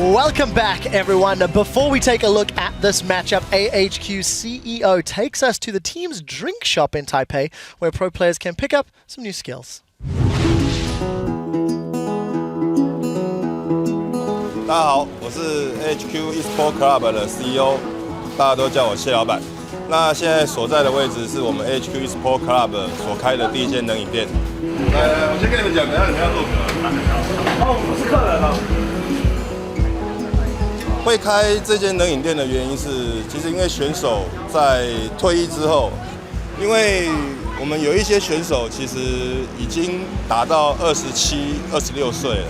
Welcome back, everyone. Before we take a look at this matchup, AHQ CEO takes us to the team's drink shop in Taipei, where pro players can pick up some new skills. 大家好，我是 AHQ Esport Club 的 CEO， 大家都叫我谢老板。那现在所在的位置是我们 AHQ Esport Club 所开的第一间冷饮店。我先跟你们讲，等一下你们要做什么？哦，我是客人哦。会开这间冷饮店的原因是，其实因为选手在退役之后，因为我们有一些选手其实已经达到27、26岁了。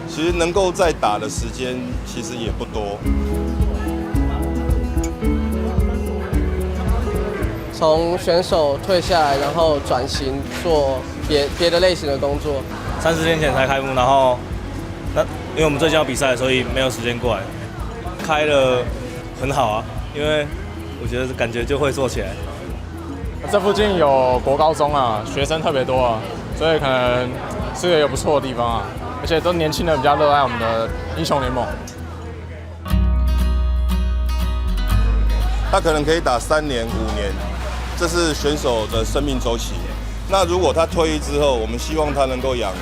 其实能够再打的时间其实也不多。从选手退下来，然后转型做别的类型的工作。30天前才开幕，然后因为我们最近要比赛，所以没有时间过来。开了很好啊，因为我觉得感觉就会做起来。这附近有国高中啊，学生特别多啊，所以可能是个有不错的地方啊。 而且都年轻人比较热爱我们的英雄联盟。他可能可以打3年、5年，这是选手的生命周期。那如果他退役之后，我们希望他能够养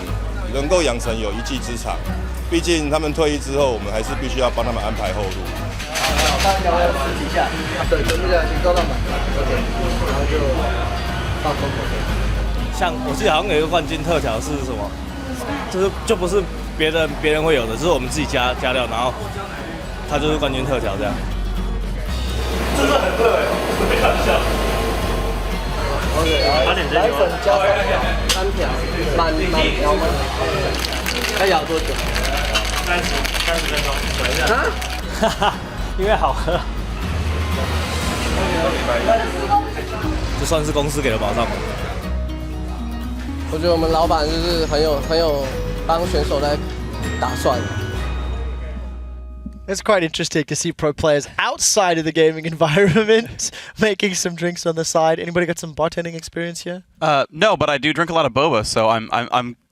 成有一技之长。毕竟他们退役之后，我们还是必须要帮他们安排后路。大家要试一下，对，全部这样，请高到满，OK， 然后就放松口碑。像我记得好像有一个冠军特调是什么？ 就不是别人会有的，就是我们自己加料，然后它就是冠军特调这样。真的很热哎，没开玩笑。OK， 来粉加3条，满条吗？要摇多久30分钟，等一下。啊？哈哈，因为好喝。这算是公司给的保障吗？ 我觉得我们老板就是很有帮选手在打算。 It's quite interesting to see pro players outside of the gaming environment making some drinks on the side. Anybody got some bartending experience here? No, but I do drink a lot of boba, so I'm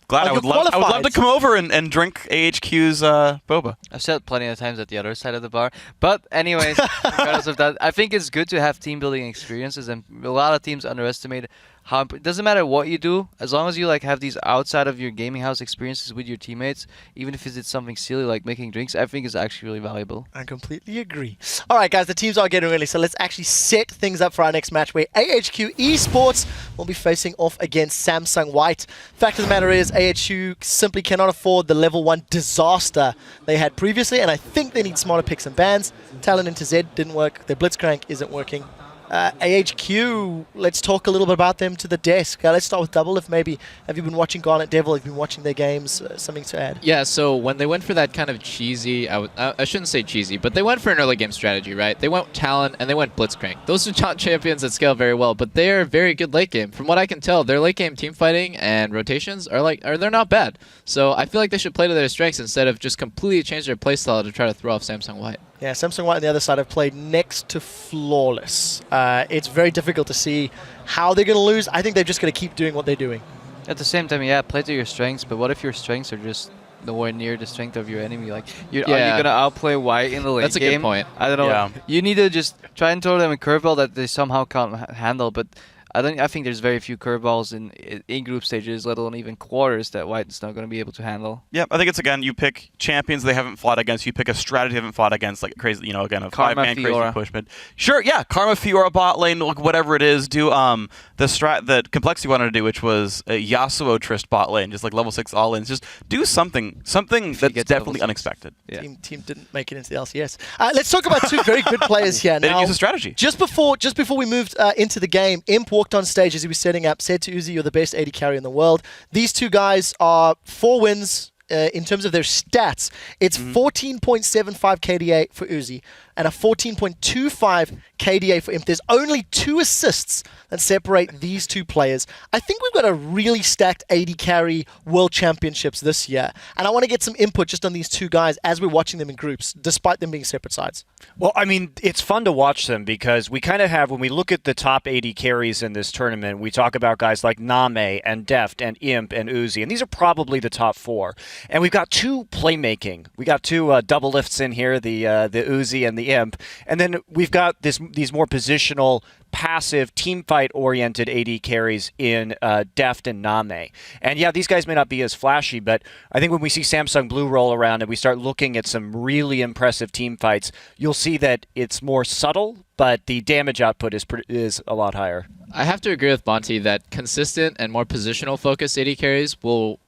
glad. I would love to come over and drink AHQ's boba. I've said plenty of times at the other side of the bar. But anyways, regardless of that, I think it's good to have team building experiences, and a lot of teams underestimate how it doesn't matter what you do, as long as you like have these outside of your gaming house experiences with your teammates, even if it's something silly like making drinks, I think is actually really valuable. I completely agree. All right, guys, the teams are getting ready, so let's actually set things up for our next match, where AHQ Esports will be facing off against Samsung White. Fact of the matter is, AHQ simply cannot afford the level 1 disaster they had previously, and I think they need smarter picks and bans. Talon into Z didn't work. Their Blitzcrank isn't working. AHQ, let's talk a little bit about them to the desk. Let's start with Double. If maybe, have you been watching Garnet Devil? Have you been watching their games? Something to add? Yeah, so when they went for that kind of cheesy, I shouldn't say cheesy, but they went for an early game strategy, right? They went Talon and they went Blitzcrank. Those are not champions that scale very well, but they're very good late game. From what I can tell, their late game team fighting and rotations they're not bad. So I feel like they should play to their strengths instead of just completely change their playstyle to try to throw off Samsung White. Yeah, Samsung White on the other side have played next to flawless. It's very difficult to see how they're going to lose. I think they're just going to keep doing what they're doing. At the same time, yeah, play to your strengths, but what if your strengths are just nowhere near the strength of your enemy? Like, are you going to outplay White in the late game? That's a good point. I don't know. Yeah. You need to just try and throw them a curveball that they somehow can't handle, but I think there's very few curveballs in group stages, let alone even quarters, that White's not going to be able to handle. Yeah, I think it's, again, you pick champions they haven't fought against. You pick a strategy they haven't fought against, like crazy, a 5-man crazy push mid. Sure, yeah, Karma, Fiora, bot lane, like whatever it is. Do the complexity you wanted to do, which was a Yasuo Trist bot lane, just like level 6 all lanes. Just do something that's definitely unexpected. Yeah. Team didn't make it into the LCS. Let's talk about two very good players here. They didn't use a strategy. Just before we moved into the game, Imp walked on stage as he was setting up, said to Uzi, "You're the best AD carry in the world." These two guys are 4 wins in terms of their stats. It's 14.75 KDA for Uzi and a 14.25 KDA for Imp. There's only 2 assists that separate these two players. I think we've got a really stacked AD carry world championships this year. And I want to get some input just on these two guys as we're watching them in groups, despite them being separate sides. Well, I mean, it's fun to watch them because we kind of have, when we look at the top 80 carries in this tournament, we talk about guys like Name and Deft and Imp and Uzi, and these are probably the top 4. And we've got 2 playmaking. We got 2 double lifts in here, the Uzi and the Imp. And then we've got these more positional, passive, team fight-oriented AD carries in Deft and Name. And yeah, these guys may not be as flashy, but I think when we see Samsung Blue roll around and we start looking at some really impressive team fights, you'll see that it's more subtle, but the damage output is a lot higher. I have to agree with Bonti that consistent and more positional focused AD carries will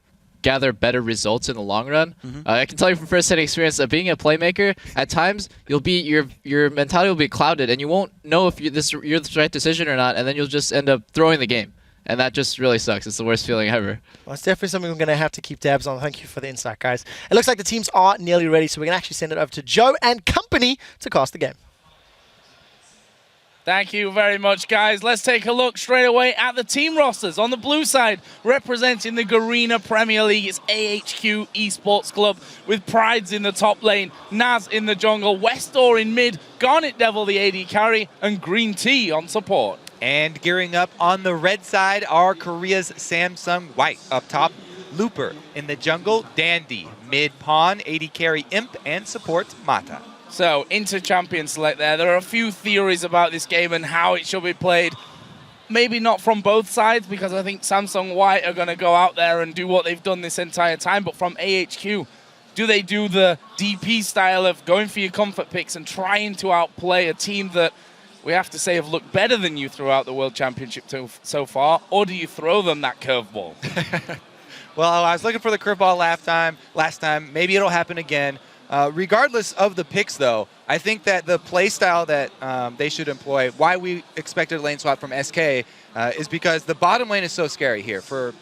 gather better results in the long run. I can tell you from first-hand experience that being a playmaker, at times your mentality will be clouded, and you won't know if you're the right decision or not, and then you'll just end up throwing the game, and that just really sucks. It's the worst feeling ever. Well, it's definitely something we're going to have to keep tabs on. Thank you for the insight, guys. It looks like the teams are nearly ready, so we're going to actually send it over to Joe and company to cast the game. Thank you very much, guys. Let's take a look straight away at the team rosters. On the blue side, representing the Garena Premier League, it's AHQ Esports Club with Prides in the top lane, Naz in the jungle, Westor in mid, Garnet Devil the AD carry, and Green Tea on support. And gearing up on the red side are Korea's Samsung White. Up top, Looper in the jungle, Dandy, mid pawn, AD carry Imp, and support Mata. So, into champion select there. There are a few theories about this game and how it should be played. Maybe not from both sides, because I think Samsung White are going to go out there and do what they've done this entire time. But from AHQ, do they do the DP style of going for your comfort picks and trying to outplay a team that we have to say have looked better than you throughout the World Championship so far? Or do you throw them that curveball? Well, I was looking for the curveball last time. Maybe it'll happen again. Regardless of the picks, though, I think that the play style that they should employ, why we expected a lane swap from SK, is because the bottom lane is so scary here for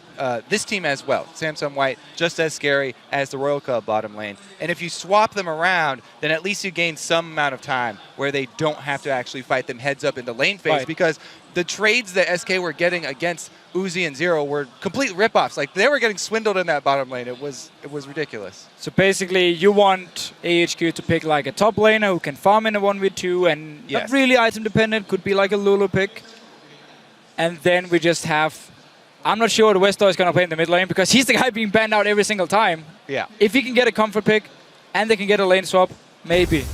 this team as well. Samsung White, just as scary as the Royal Club bottom lane. And if you swap them around, then at least you gain some amount of time where they don't have to actually fight them heads up in the lane phase, Right. because the trades that SK were getting against Uzi and Zero were complete ripoffs. Like, they were getting swindled in that bottom lane. It was ridiculous. So basically, you want AHQ to pick like a top laner who can farm in a 1v2 and Yes. not really item dependent, could be like a Lulu pick. And then we just have, I'm not sure what Westor is going to play in the mid lane because he's the guy being banned out every single time. Yeah. If he can get a comfort pick and they can get a lane swap, maybe.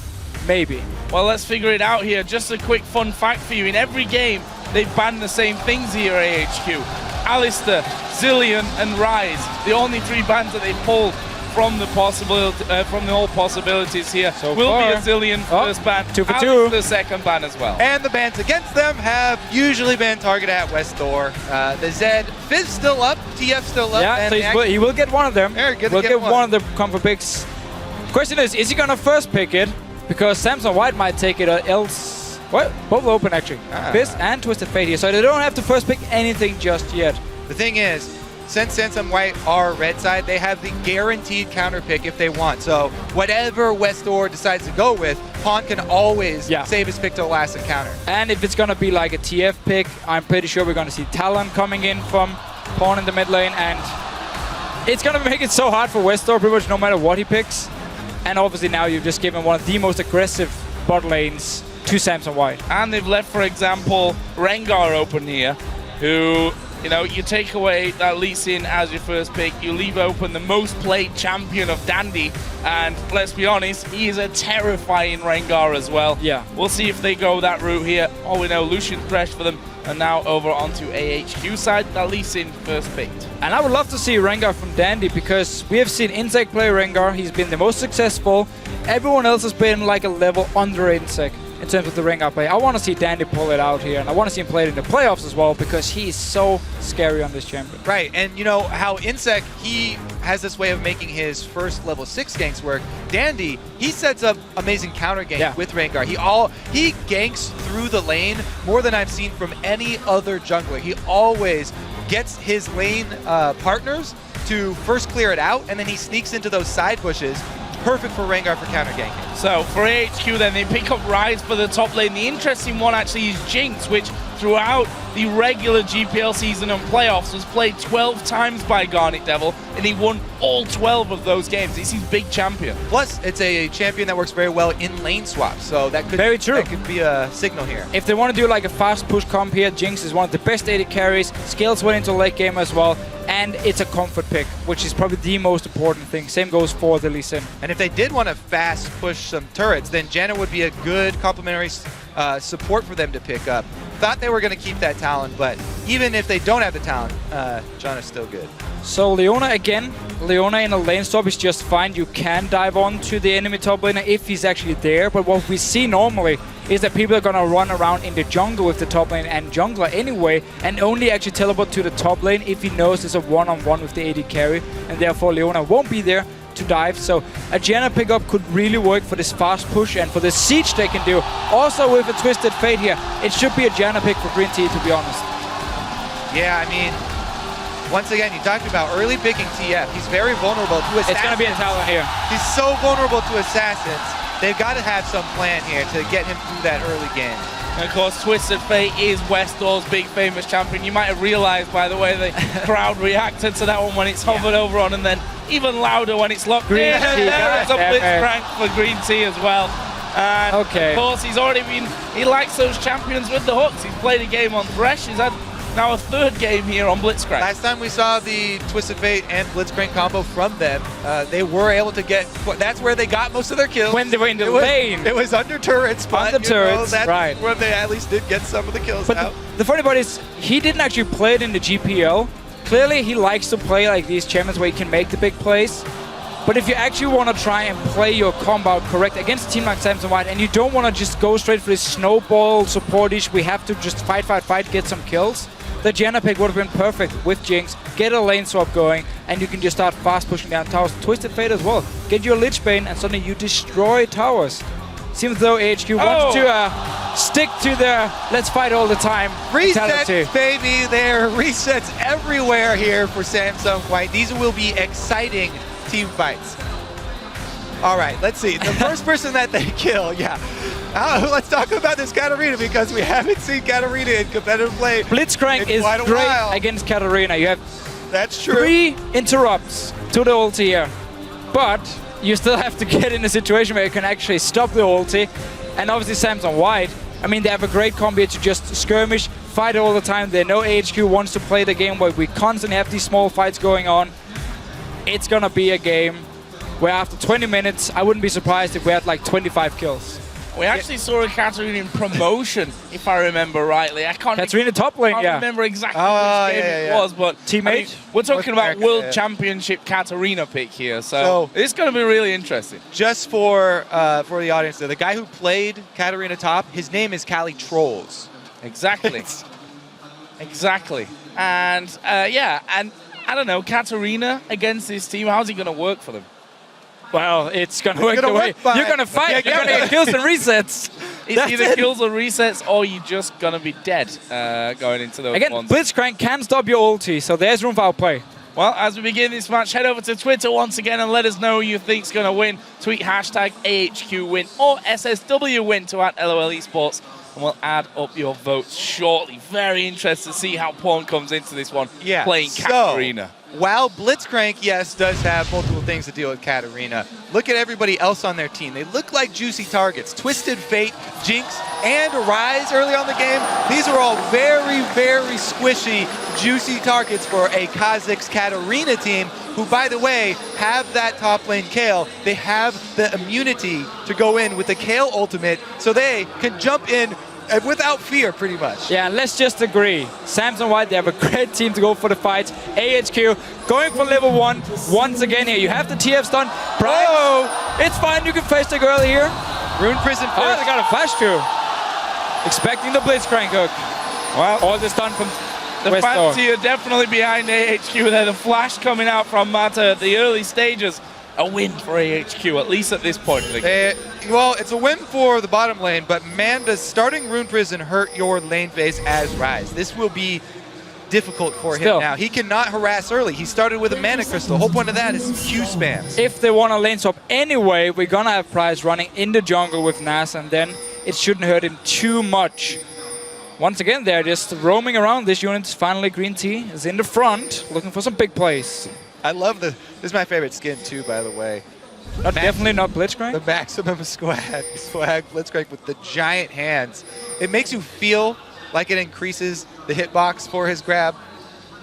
Maybe. Well, let's figure it out here. Just a quick fun fact for you. In every game, they've banned the same things here at AHQ. Alistair, Zillion, and Rise. The only 3 bans that they pulled from the possibility, from the all possibilities here So will far. be a Zillion first ban, 2 for 2. Alistair second ban as well. And the bans against them have usually been targeted at Westor. The Zed, Fizz still up, TF still up. Yeah, and so he will get one of them. Yeah, We'll get one of the comfort picks. Question is he going to first pick it? Because Samsung White might take it or else... What? Both open actually. Fizz and Twisted Fate here, so they don't have to first pick anything just yet. The thing is, since Samsung White are red side, they have the guaranteed counter pick if they want. So whatever Westor decides to go with, Pawn can always save his pick to the last encounter. And if it's going to be like a TF pick, I'm pretty sure we're going to see Talon coming in from Pawn in the mid lane, and it's going to make it so hard for Westor pretty much no matter what he picks. And obviously now you've just given one of the most aggressive bot lanes to Samsung White. And they've left, for example, Rengar open here, who, you know, you take away that Lee Sin as your first pick, you leave open the most played champion of Dandy, and let's be honest, he is a terrifying Rengar as well. Yeah. We'll see if they go that route here. All we know, Lucian Thresh for them, and now over onto AHQ side, that Lee Sin first picked. And I would love to see Rengar from Dandy because we have seen Insec play Rengar. He's been the most successful. Everyone else has been like a level under Insec in terms of the Rengar play. I want to see Dandy pull it out here, and I want to see him play it in the playoffs as well because he's so scary on this champion. Right, and you know how Insec, he has this way of making his first level 6 ganks work. Dandy, he sets up amazing counter ganks with Rengar. He ganks through the lane more than I've seen from any other jungler. He always gets his lane partners to first clear it out, and then he sneaks into those side bushes. Perfect for Rengar for counter ganking. So for AHQ then, they pick up Rise for the top lane. The interesting one actually is Jinx, which throughout the regular GPL season and playoffs was played 12 times by Garnet Devil, and he won all 12 of those games. He's his big champion. Plus, it's a champion that works very well in lane swaps, so that could, Very true. That could be a signal here. If they want to do like a fast push comp here, Jinx is one of the best AD carries, scales well into late game as well, and it's a comfort pick, which is probably the most important thing. Same goes for the Lee Sin. And if they did want to fast push some turrets, then Janna would be a good complementary support for them to pick up. Thought they were going to keep that Talon, but even if they don't have the Talon, Janna's still good. So Leona again. Leona in a lane stop is just fine. You can dive on to the enemy top laner if he's actually there, but what we see normally is that people are going to run around in the jungle with the top lane and jungler anyway, and only actually teleport to the top lane if he knows there's a one-on-one with the AD carry, and therefore Leona won't be there to dive. So a Janna pickup could really work for this fast push and for the siege they can do. Also with a Twisted Fate here, it should be a Janna pick for Green Tea, to be honest. Yeah, I mean, once again, you talked about early picking TF. He's very vulnerable to assassins. It's going to be a Talon here. He's so vulnerable to assassins. They've got to have some plan here to get him through that early game. And of course, Twisted Fate is Westall's big famous champion. You might have realized by the way the crowd reacted to that one when it's hovered over on, and then even louder when it's locked Green in. And tea, there is a yeah, Blitzcrank for Green Tea as well. And okay. Of course, he likes those champions with the hooks. He's played a game on Thresh. He's had now a third game here on Blitzcrank. Last time we saw the Twisted Fate and Blitzcrank combo from them, they were able to get, that's where they got most of their kills. When they were in the lane. It was under turrets, but under turrets, that's right. where they at least did get some of the kills But out. the funny part is, he didn't actually play it in the GPL. Clearly, he likes to play like these champions where he can make the big plays. But if you actually want to try and play your combo correct against a team like Samson White, and you don't want to just go straight for this snowball support-ish, we have to just fight, get some kills, the Janna pick would have been perfect with Jinx. Get a lane swap going, and you can just start fast pushing down towers. Twisted Fate as well. Get your Lich Bane, and suddenly you destroy towers. Seems as though AHQ wants to stick to the let's fight all the time mentality. Resets, baby. There are resets everywhere here for Samsung White. These will be exciting team fights. All right, let's see. The first person that they kill, let's talk about this Katarina, because we haven't seen Katarina in competitive play. Blitzcrank is great against Katarina. You have That's true. 3 interrupts to the ulti here, but you still have to get in a situation where you can actually stop the ulti. And obviously Samson White, I mean, they have a great combo to just skirmish, fight all the time. They know AHQ wants to play the game where we constantly have these small fights going on. It's gonna be a game where after 20 minutes, I wouldn't be surprised if we had like 25 kills. We actually saw a Katarina in promotion, if I remember rightly. I can't Katarina top lane, remember exactly which game it was, but teammate. I mean, we're talking about America, World Championship Katarina pick here, so it's going to be really interesting. Just for the audience, though, the guy who played Katarina top, his name is Cali Trolls. Exactly. Exactly. And and I don't know, Katarina against this team, how's he going to work for them? Well, it's going to work the way you're going to fight. You're going to get kills and resets. It's either kills or resets, or you're just going to be dead going into those Again, ones. Blitzcrank can stop your ulti, so there's room for outplay. Well, as we begin this match, head over to Twitter once again and let us know who you think's going to win. Tweet hashtag AHQ win or SSW win to @LOL Esports, and we'll add up your votes shortly. Very interested to see how Pawn comes into this one playing Katarina. While Blitzcrank, yes, does have multiple things to deal with Katarina, look at everybody else on their team. They look like juicy targets. Twisted Fate, Jinx, and Rise early on the game. These are all very, very squishy, juicy targets for a Kha'Zix Katarina team, who, by the way, have that top lane Kayle. They have the immunity to go in with the Kayle ultimate, so they can jump in without fear, pretty much. Yeah, let's just agree. Samson White, they have a great team to go for the fights. AHQ going for level 1 once again here. You have the TF stun. It's fine, you can face the girl here. Rune Prison first. Oh, they got a flash too. Expecting the Blitzcrank hook. Well, all the stun from the fancy are definitely behind AHQ there. The flash coming out from Mata at the early stages. A win for AHQ, at least at this point in the game. Well, it's a win for the bottom lane, but man, does starting Rune Prison hurt your lane phase as Rise. This will be difficult for him now. He cannot harass early. He started with a mana crystal. The whole point of that is Q spams. If they want to lane swap anyway, we're gonna have Price running in the jungle with Nas, and then it shouldn't hurt him too much. Once again, they're just roaming around this unit. Finally, Green Tea is in the front, looking for some big plays. I love this is my favorite skin too, by the way. Definitely not Blitzcrank. The maximum swag Blitzcrank with the giant hands. It makes you feel like it increases the hitbox for his grab,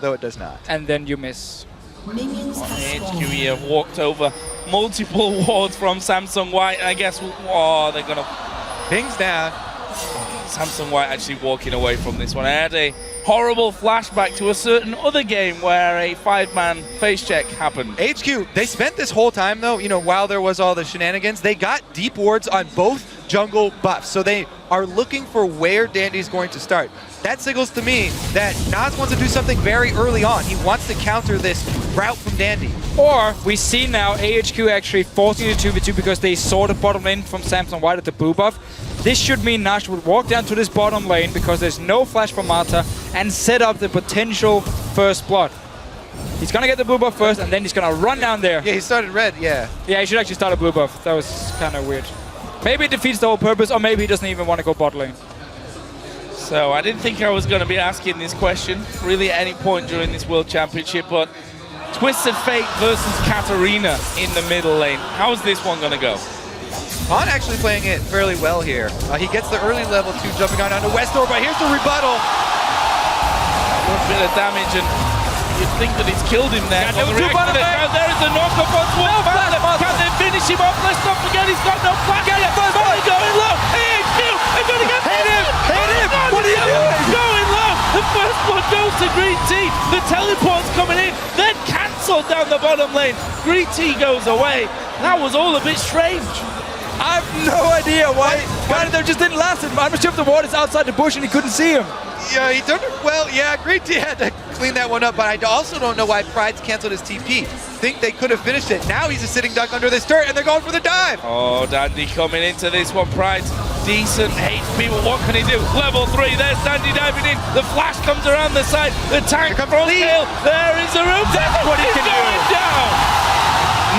though it does not. And then you miss. AHQ here walked over multiple wards from Samsung White. I guess, oh, they're going to... Pings down. Samsung White actually walking away from this one. I had a horrible flashback to a certain other game where a 5-man face check happened. AHQ, they spent this whole time though, you know, while there was all the shenanigans, they got deep wards on both jungle buffs. So they are looking for where Dandy's going to start. That signals to me that Nas wants to do something very early on. He wants to counter this route from Dandy. Or we see now AHQ actually forcing the 2v2 because they saw the bottom lane from Samsung White at the blue buff. This should mean Nash would walk down to this bottom lane because there's no flash from Mata and set up the potential first blood. He's gonna get the blue buff first and then he's gonna run down there. Yeah, he started red, yeah. Yeah, he should actually start a blue buff. That was kind of weird. Maybe it defeats the whole purpose, or maybe he doesn't even want to go bot lane. So I didn't think I was going to be asking this question really at any point during this World Championship, but Twisted Fate versus Katarina in the middle lane. How is this one going to go? Han actually playing it fairly well here. He gets the early level 2 jumping on onto Westor, but here's the rebuttal. A little bit of damage, and you'd think that it's killed him there. There is the knock-up on towards Panda. Can they finish him off? Let's not forget he's got no flash. Finally going low. AHQ, they're going to get hit him. What are you doing? Going low. The first one goes to Green Tea. The teleport's coming in, then cancelled down the bottom lane. Green Tea goes away. That was all a bit strange. I have no idea why. They just didn't last him. I'm sure if the ward is outside the bush and he couldn't see him. Yeah, he turned it well. Yeah, Green Tea had to clean that one up, but I also don't know why Pride's canceled his TP. Think they could have finished it. Now he's a sitting duck under this turret, and they're going for the dive. Oh, Dandy coming into this one. Pride's decent HP, but what can he do? Level 3, there's Dandy diving in. The flash comes around the side. The tank from tail. There is a room. That's what he can do. Down.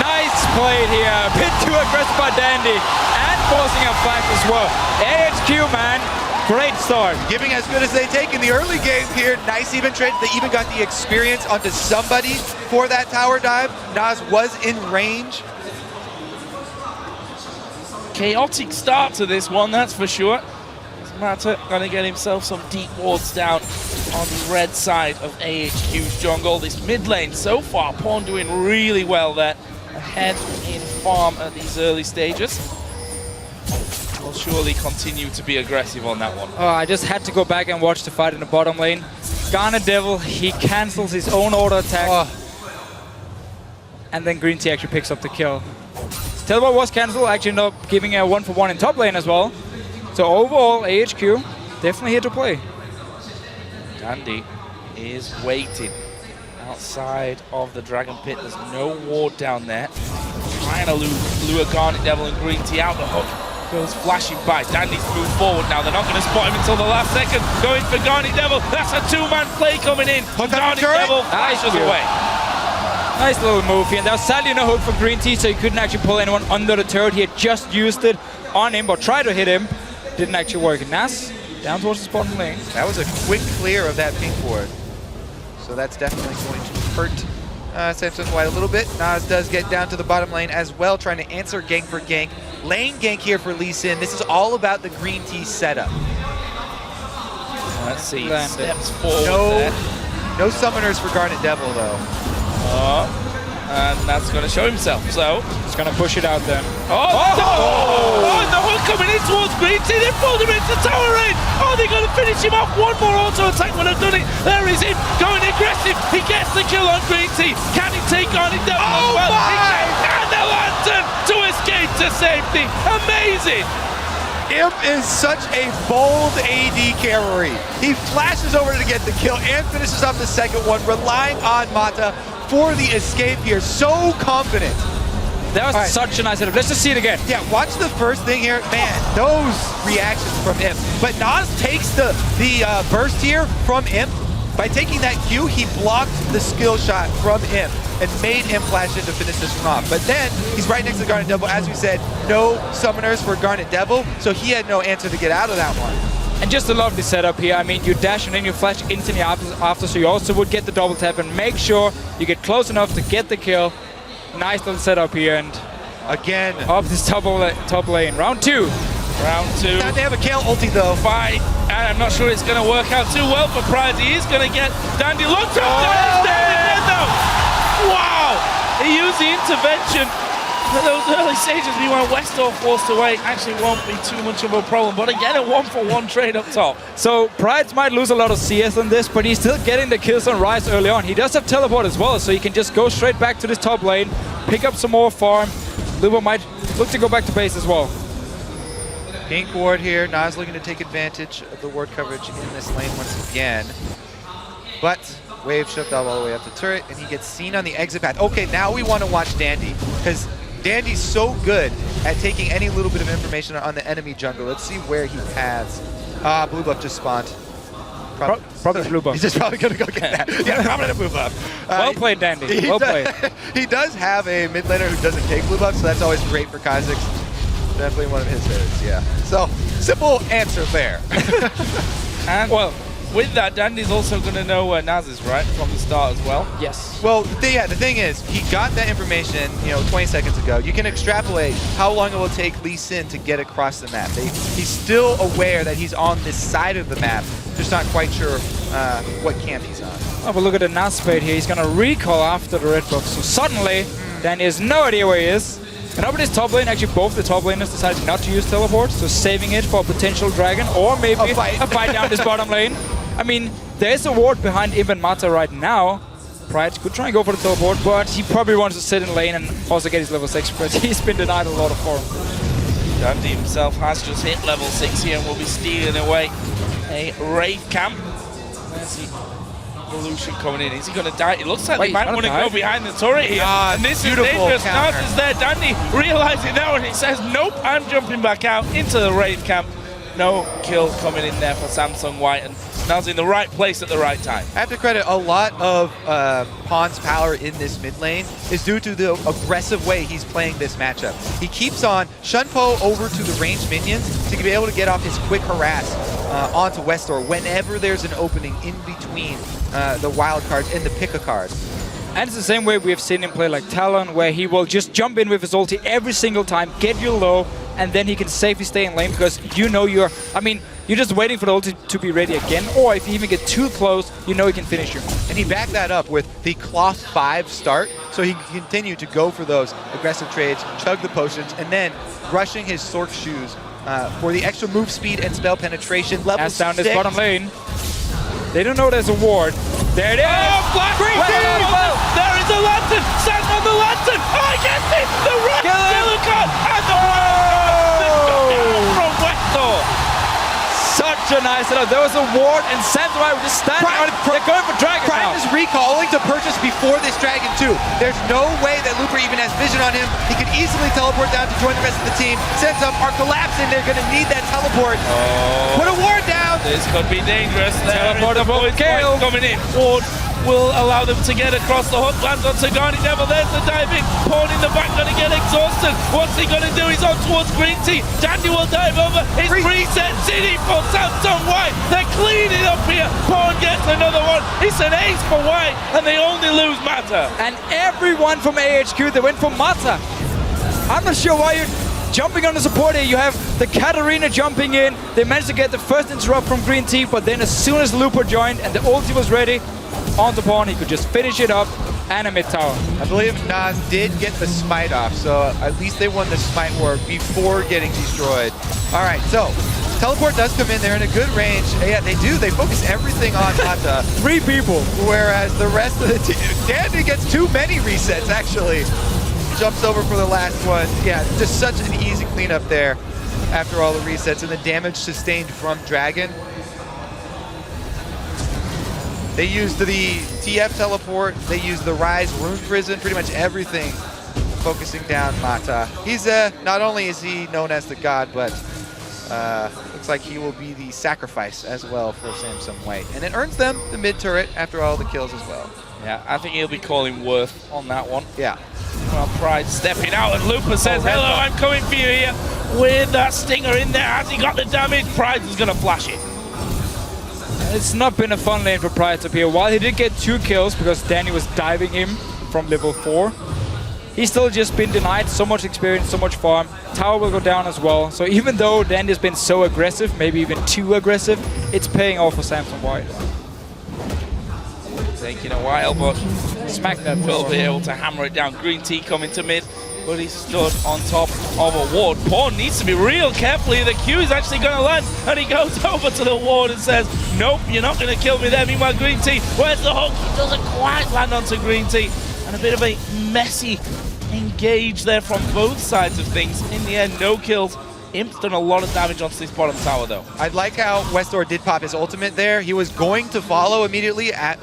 Nice play here. A bit too aggressive by Dandy, and forcing a flash as well. AHQ, man. Great start. Giving as good as they take in the early game here. Nice even trade. They even got the experience onto somebody for that tower dive. Nas was in range. Chaotic start to this one, that's for sure. Mata gonna get himself some deep wards down on the red side of AHQ's jungle. This mid lane so far, Pawn doing really well there. Ahead in farm at these early stages. Will surely continue to be aggressive on that one. Oh, I just had to go back and watch the fight in the bottom lane. Garnet Devil, he cancels his own auto attack. Oh. And then Green Tea actually picks up the kill. Teleport was cancelled, actually not giving a 1-for-1 in top lane as well. So overall, AHQ definitely here to play. Dandy is waiting outside of the Dragon Pit. There's no ward down there. Trying to lure Garnet Devil and Green Tea out the hook. Goes flashing by. Dandy's moved forward now. They're not going to spot him until the last second. Going for Garnet Devil. That's a 2-man play coming in. Garnet Devil flashes away. Nice little move here. There was sadly no hook for Green Tea, so he couldn't actually pull anyone under the turret. He had just used it on him, but tried to hit him. Didn't actually work. Nas down towards the bottom lane. That was a quick clear of that pink ward. So that's definitely going to hurt Samsung White a little bit. Nas does get down to the bottom lane as well, trying to answer gank for gank. Lane gank here for Lee Sin. This is all about the Green Tea setup. Let's see. Steps forward. No summoners for Garnet Devil though. And that's going to show himself. So he's going to push it out then. Oh, the hook coming in towards Green Tea. They pulled him into tower raid. Oh, they're going to finish him off. One more auto attack would have done it. There is him going aggressive. He gets the kill on Green Tea. Can he take on it down as well? And the lantern to escape to safety. Amazing. Imp is such a bold AD carry. He flashes over to get the kill and finishes off the second one, relying on Mata for the escape here. So confident. That was such a nice setup. Let's just see it again. Yeah, watch the first thing here. Man, those reactions from Imp. But Nas takes the burst here from Imp. By taking that Q, he blocked the skill shot from Imp and made Imp flash in to finish this one off. But then, he's right next to Garnet Devil. As we said, no summoners for Garnet Devil, so he had no answer to get out of that one. And just a lovely setup here. I mean, you dash and then you flash instantly after, so you also would get the double tap and make sure you get close enough to get the kill. Nice little setup here, and again, up this top lane. Round 2. Round 2. Now they have a Kale ulti though. Fight, and I'm not sure it's going to work out too well for Pride. He is going to get Dandy looked up. Wow! He used the intervention. For those early stages, we went Westor forced away. Actually, won't be too much of a problem. But again, a 1-for-1 trade up top. So Prides might lose a lot of CS on this, but he's still getting the kills on Ryze early on. He does have teleport as well, so he can just go straight back to this top lane, pick up some more farm. Lupo might look to go back to base as well. Pink ward here. Nas looking to take advantage of the ward coverage in this lane once again. But wave shoved all the way up the turret, and he gets seen on the exit path. Okay, now we want to watch Dandy, because Dandy's so good at taking any little bit of information on the enemy jungle. Let's see where he paths. Blue buff just spawned. Probably blue buff. He's just probably going to go get that. Yeah, probably the blue buff. Well played, Dandy. Well played. He does have a mid laner who doesn't take blue buff, so that's always great for Kha'Zix. Definitely one of his favorites, yeah. So, simple answer there. And well, with that, Dandy's also going to know where Naz is, right, from the start as well? Yes. Well, the thing is, he got that information, 20 seconds ago. You can extrapolate how long it will take Lee Sin to get across the map. He's still aware that he's on this side of the map, just not quite sure what camp he's on. Oh, but look at the Naz fade here. He's going to recall after the red buff. So suddenly, Dandy has no idea where he is. And over this top lane, actually both the top laners decided not to use teleport, so saving it for a potential dragon, or maybe a fight down this bottom lane. I mean, there's a ward behind Imp and Mata right now. Pride could try and go for the teleport, but he probably wants to sit in lane and also get his level 6, because he's been denied a lot of farm. Dandy himself has just hit level 6 here and will be stealing away a Wraith camp. There's the evolution coming in. Is he going to die? It looks like they might want to go behind the turret here. And this is dangerous. Naz is there. Dandy realizing that one. He says, nope, I'm jumping back out into the Wraith camp. No kill coming in there for Samsung White, and Naz in the right place at the right time. I have to credit a lot of Pawn's power in this mid lane is due to the aggressive way he's playing this matchup. He keeps on Shunpo over to the ranged minions to be able to get off his quick harass onto Westor whenever there's an opening in between the wild cards and the pick-a card. And it's the same way we have seen him play like Talon, where he will just jump in with his ulti every single time, get you low, and then he can safely stay in lane, because you're just waiting for the ulti to be ready again, or if you even get too close, you know he can finish you. And he backed that up with the Cloth 5 start, so he can continue to go for those aggressive trades, chug the potions, and then rushing his Sork shoes for the extra move speed and spell penetration. Level 6. Down this bottom lane. They don't know there's a ward. There it is! Oh, Black There is a lantern! Stand on the lantern! Oh, yes, it's the red silicon! And the from Westor! Such a nice setup. There was a ward, and Samurai was just standing on it. They're going for Dragon Prime is recalling to purchase before this Dragon too. There's no way that Looper even has vision on him. He could easily teleport down to join the rest of the team. Sensum are collapsing. They're going to need that teleport. Put a ward down. This could be dangerous. Teleportable kill coming in. Ward will allow them to get across the hook. Lands on Garnet Devil. There's the diving. Pawn in the back, going to get exhausted. What's he going to do? He's on towards Green Tea. Dandy will dive over. It's reset city for Samsung White. They're cleaning up here. Pawn gets another one. It's an ace for White, and they only lose Mata. And everyone from AHQ, they went for Mata. I'm not sure why you're jumping on the support here. You have the Katarina jumping in. They managed to get the first interrupt from Green Tea, but then as soon as Looper joined and the ulti was ready, on the Pawn, he could just finish it up and a mid tower. I believe Nas did get the smite off, so at least they won the smite war before getting destroyed. All right, so teleport does come in. They're in a good range. Yeah, they do. They focus everything on Mata. 3 people. Whereas the rest of the team, Dandy gets too many resets, actually. Jumps over for the last one. Yeah, just such an easy cleanup there after all the resets and the damage sustained from Dragon. They used the TF teleport, they used the Ryze Rune Prison, pretty much everything focusing down Mata. He's, not only is he known as the god, but Looks like he will be the sacrifice as well for Samsung White. And it earns them the mid turret after all the kills as well. Yeah, I think he'll be calling Worth on that one. Yeah. Well, Pride stepping out, and Looper says, hello, I'm coming for you here. With that stinger in there, has he got the damage? Pride is going to flash it. It's not been a fun lane for Pride up here. While he did get 2 kills because Danny was diving him from level 4, he's still just been denied so much experience, so much farm. Tower will go down as well. So even though Danny's been so aggressive, maybe even too aggressive, it's paying off for Samsung White. Taking a while, but smack that will be able to hammer it down. Green Tea coming to mid, but he stood on top of a ward. Pawn needs to be real careful here. The Q is actually going to land, and he goes over to the ward and says, nope, you're not going to kill me there. Meanwhile, Green Tea, where's the hook? He doesn't quite land onto Green Tea. And a bit of a messy engage there from both sides of things. In the end, no kills. Imp's done a lot of damage onto this bottom tower, though. I like how Westor did pop his ultimate there. He was going to follow immediately, at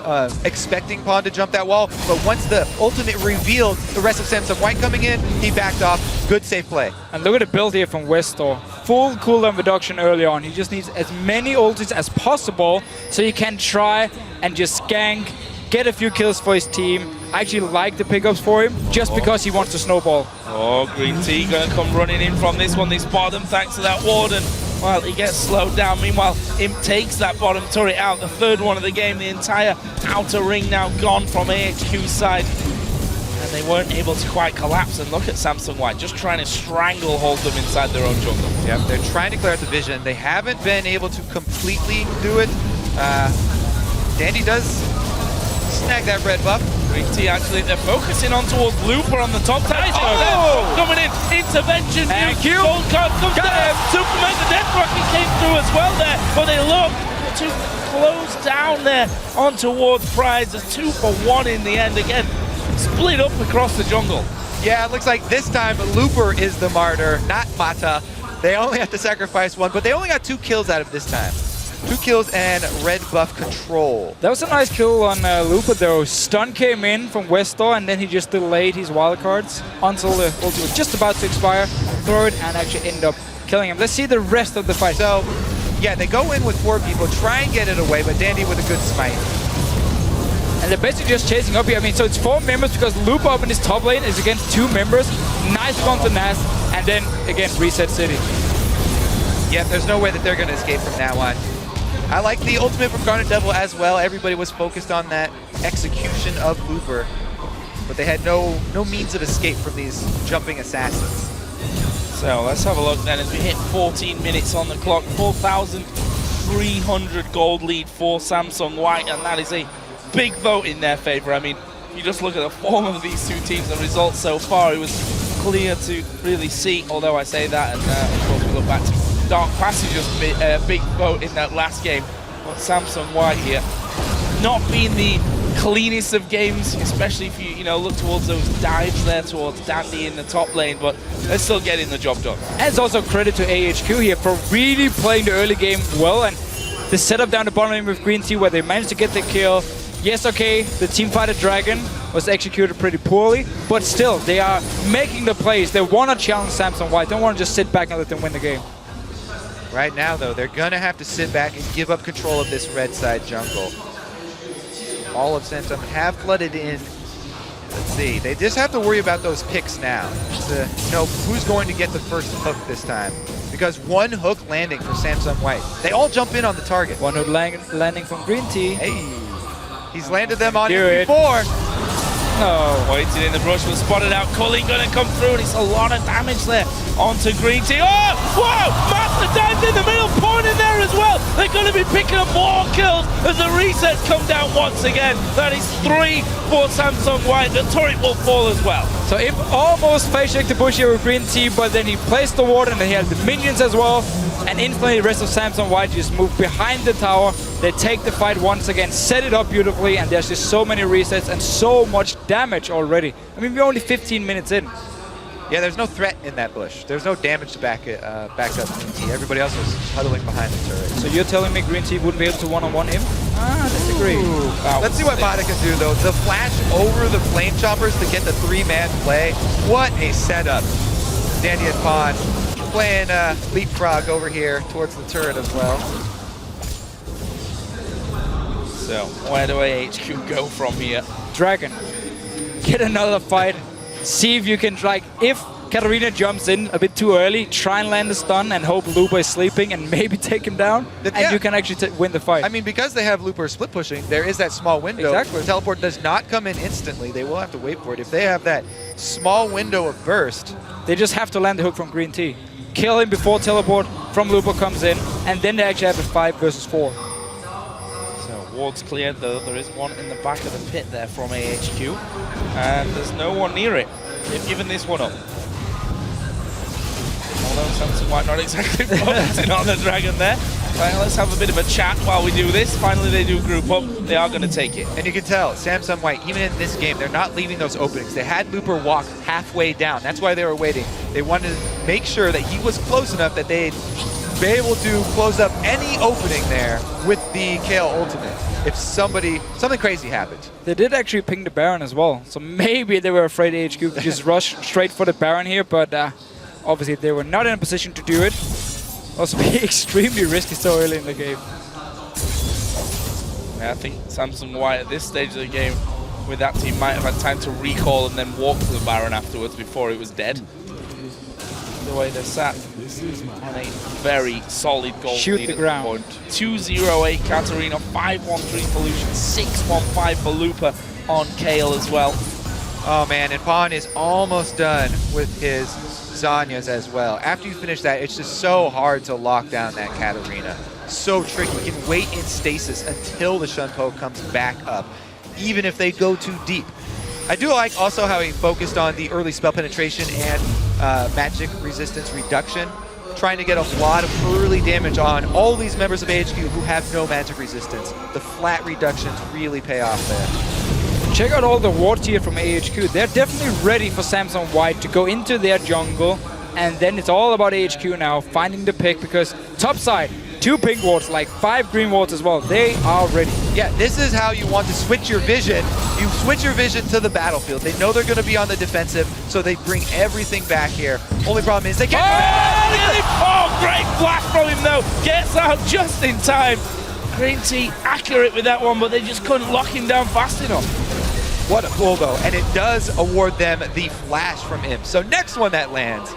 expecting Pawn to jump that wall, but once the ultimate revealed the rest of Samsung White coming in, he backed off. Good safe play. And look at the build here from Westor. Full cooldown reduction early on. He just needs as many ultis as possible so he can try and just gank, get a few kills for his team. I actually like the pickups for him just because he wants to snowball. Oh, Green Tea going to come running in from this one, this bottom, thanks to that Warden. Well, he gets slowed down. Meanwhile, Imp takes that bottom turret out, the third one of the game. The entire outer ring now gone from AHQ's side. And they weren't able to quite collapse. And look at Samsung White, just trying to stranglehold them inside their own jungle. Yep, they're trying to clear out the vision. They haven't been able to completely do it. Dandy does snag that red buff. Green Tea actually, they're focusing on towards Looper on the top side. Oh! Coming in, intervention. AHQ. Gold card comes down. Superman, the Death Rocket came through as well there. But they look to close down there on towards Prize. It's 2 for 1 in the end. Again, split up across the jungle. Yeah, it looks like this time Looper is the martyr, not Mata. They only have to sacrifice 1, but they only got 2 kills out of this time. 2 kills and red buff control. That was a nice kill on Looper though. Stun came in from Westor and then he just delayed his wildcards until the ulti was just about to expire, throw it, and actually end up killing him. Let's see the rest of the fight. So, yeah, they go in with 4 people, try and get it away, but Dandy with a good smite. And they're basically just chasing up here. I mean, so it's 4 members because Looper up in his top lane is against 2 members. Nice one to Nas, and then again, reset City. Yeah, there's no way that they're going to escape from now on. I like the ultimate from Garnet Devil as well. Everybody was focused on that execution of Looper, but they had no means of escape from these jumping assassins. So let's have a look then as we hit 14 minutes on the clock. 4,300 gold lead for Samsung White, and that is a big vote in their favor. I mean, you just look at the form of these 2 teams, the results so far, it was clear to really see, although I say that, and of course we look back to Dark Passage's big vote in that last game. But Samsung White here, not being the cleanest of games, especially if you look towards those dives there towards Dandy in the top lane, but they're still getting the job done. And it's also credit to AHQ here for really playing the early game well, and the setup down the bottom lane with Green Tea where they managed to get the kill. Yes, okay, the Teamfighter Dragon was executed pretty poorly, but still, they are making the plays. They want to challenge Samsung White, don't want to just sit back and let them win the game. Right now, though, they're going to have to sit back and give up control of this red side jungle. All of Samsung have flooded in. Let's see. They just have to worry about those picks now. Just to know who's going to get the first hook this time. Because 1 hook landing for Samsung White. They all jump in on the target. 1 hook landing from Green Tea. Hey. He's landed them on him before. No. Waited in the brush, was spotted out. Culling gonna come through, and it's a lot of damage there onto Green Tea. Oh, whoa! Master dives in the middle, Pawn in there as well. They're gonna be picking up more kills as the resets come down once again. That is 3 for Samsung White. The turret will fall as well. So Imp almost face checked the bush here with Green Tea, but then he placed the ward and he had the minions as well. And instantly the rest of Samsung White just moved behind the tower. They take the fight once again, set it up beautifully, and there's just so many resets and so much damage already. I mean, we're only 15 minutes in. Yeah, there's no threat in that bush. There's no damage to back up Green Tea. Everybody else was huddling behind the turret. So you're telling me Green Tea wouldn't be able to one-on-one him? I disagree. Let's see what Mata can do, though. The flash over the Flame Choppers to get the 3-man play. What a setup. Dandy and Pawn playing leapfrog over here towards the turret as well. So, where do AHQ go from here? Dragon, get another fight. See if you can, like, if Katarina jumps in a bit too early, try and land a stun and hope Lupa is sleeping and maybe take him down, and you can actually win the fight. I mean, because they have Looper split pushing, there is that small window. Exactly. The teleport does not come in instantly. They will have to wait for it. If they have that small window of burst, they just have to land the hook from Green Tea. Kill him before teleport from Lupa comes in, and then they actually have a 5 versus 4. So, wards cleared, though. There is one in the back of the pit there from AHQ, and there's no one near it. They've given this one up. Although Samson White not exactly focusing on the Dragon there. Right, let's have a bit of a chat while we do this. Finally, they do group up. They are going to take it. and you can tell, Samsung White, even in this game, they're not leaving those openings. They had Looper walk halfway down. That's why they were waiting. They wanted to make sure that he was close enough that they'd be able to close up any opening there with the KO ultimate if something crazy happened. They did actually ping the Baron as well, so maybe they were afraid AHQ would just rush straight for the Baron here, but obviously they were not in a position to do it. Also be extremely risky so early in the game. Yeah, I think Samsung White at this stage of the game with that team might have had time to recall and then walk to the Baron afterwards before it was dead. The way they're sat on a very solid goal Shoot lead the at ground. Point. 2-0-8 Katarina, 5-1-3 for Lucian, 6-1-5 for Lupa on Kale as well. Oh man, and Pawn is almost done with his Zanyas as well. After you finish that, it's just so hard to lock down that Katarina. So tricky. You can wait in stasis until the Shunpo comes back up, even if they go too deep. I do like also how he focused on the early spell penetration and magic resistance reduction, trying to get a lot of early damage on all these members of AHQ who have no magic resistance. The flat reductions really pay off there. Check out all the wards here from AHQ. They're definitely ready for Samsung White to go into their jungle, and then it's all about AHQ now finding the pick, because top side, 2 pink wards, like 5 green wards as well. They are ready. Yeah, this is how you want to switch your vision. You switch your vision to the battlefield. They know they're going to be on the defensive, so they bring everything back here. Only problem is they can't. Oh, great flash from him though. Gets out just in time. Green Tea accurate with that one, but they just couldn't lock him down fast enough. What a pull though, and it does award them the flash from him. So next one that lands.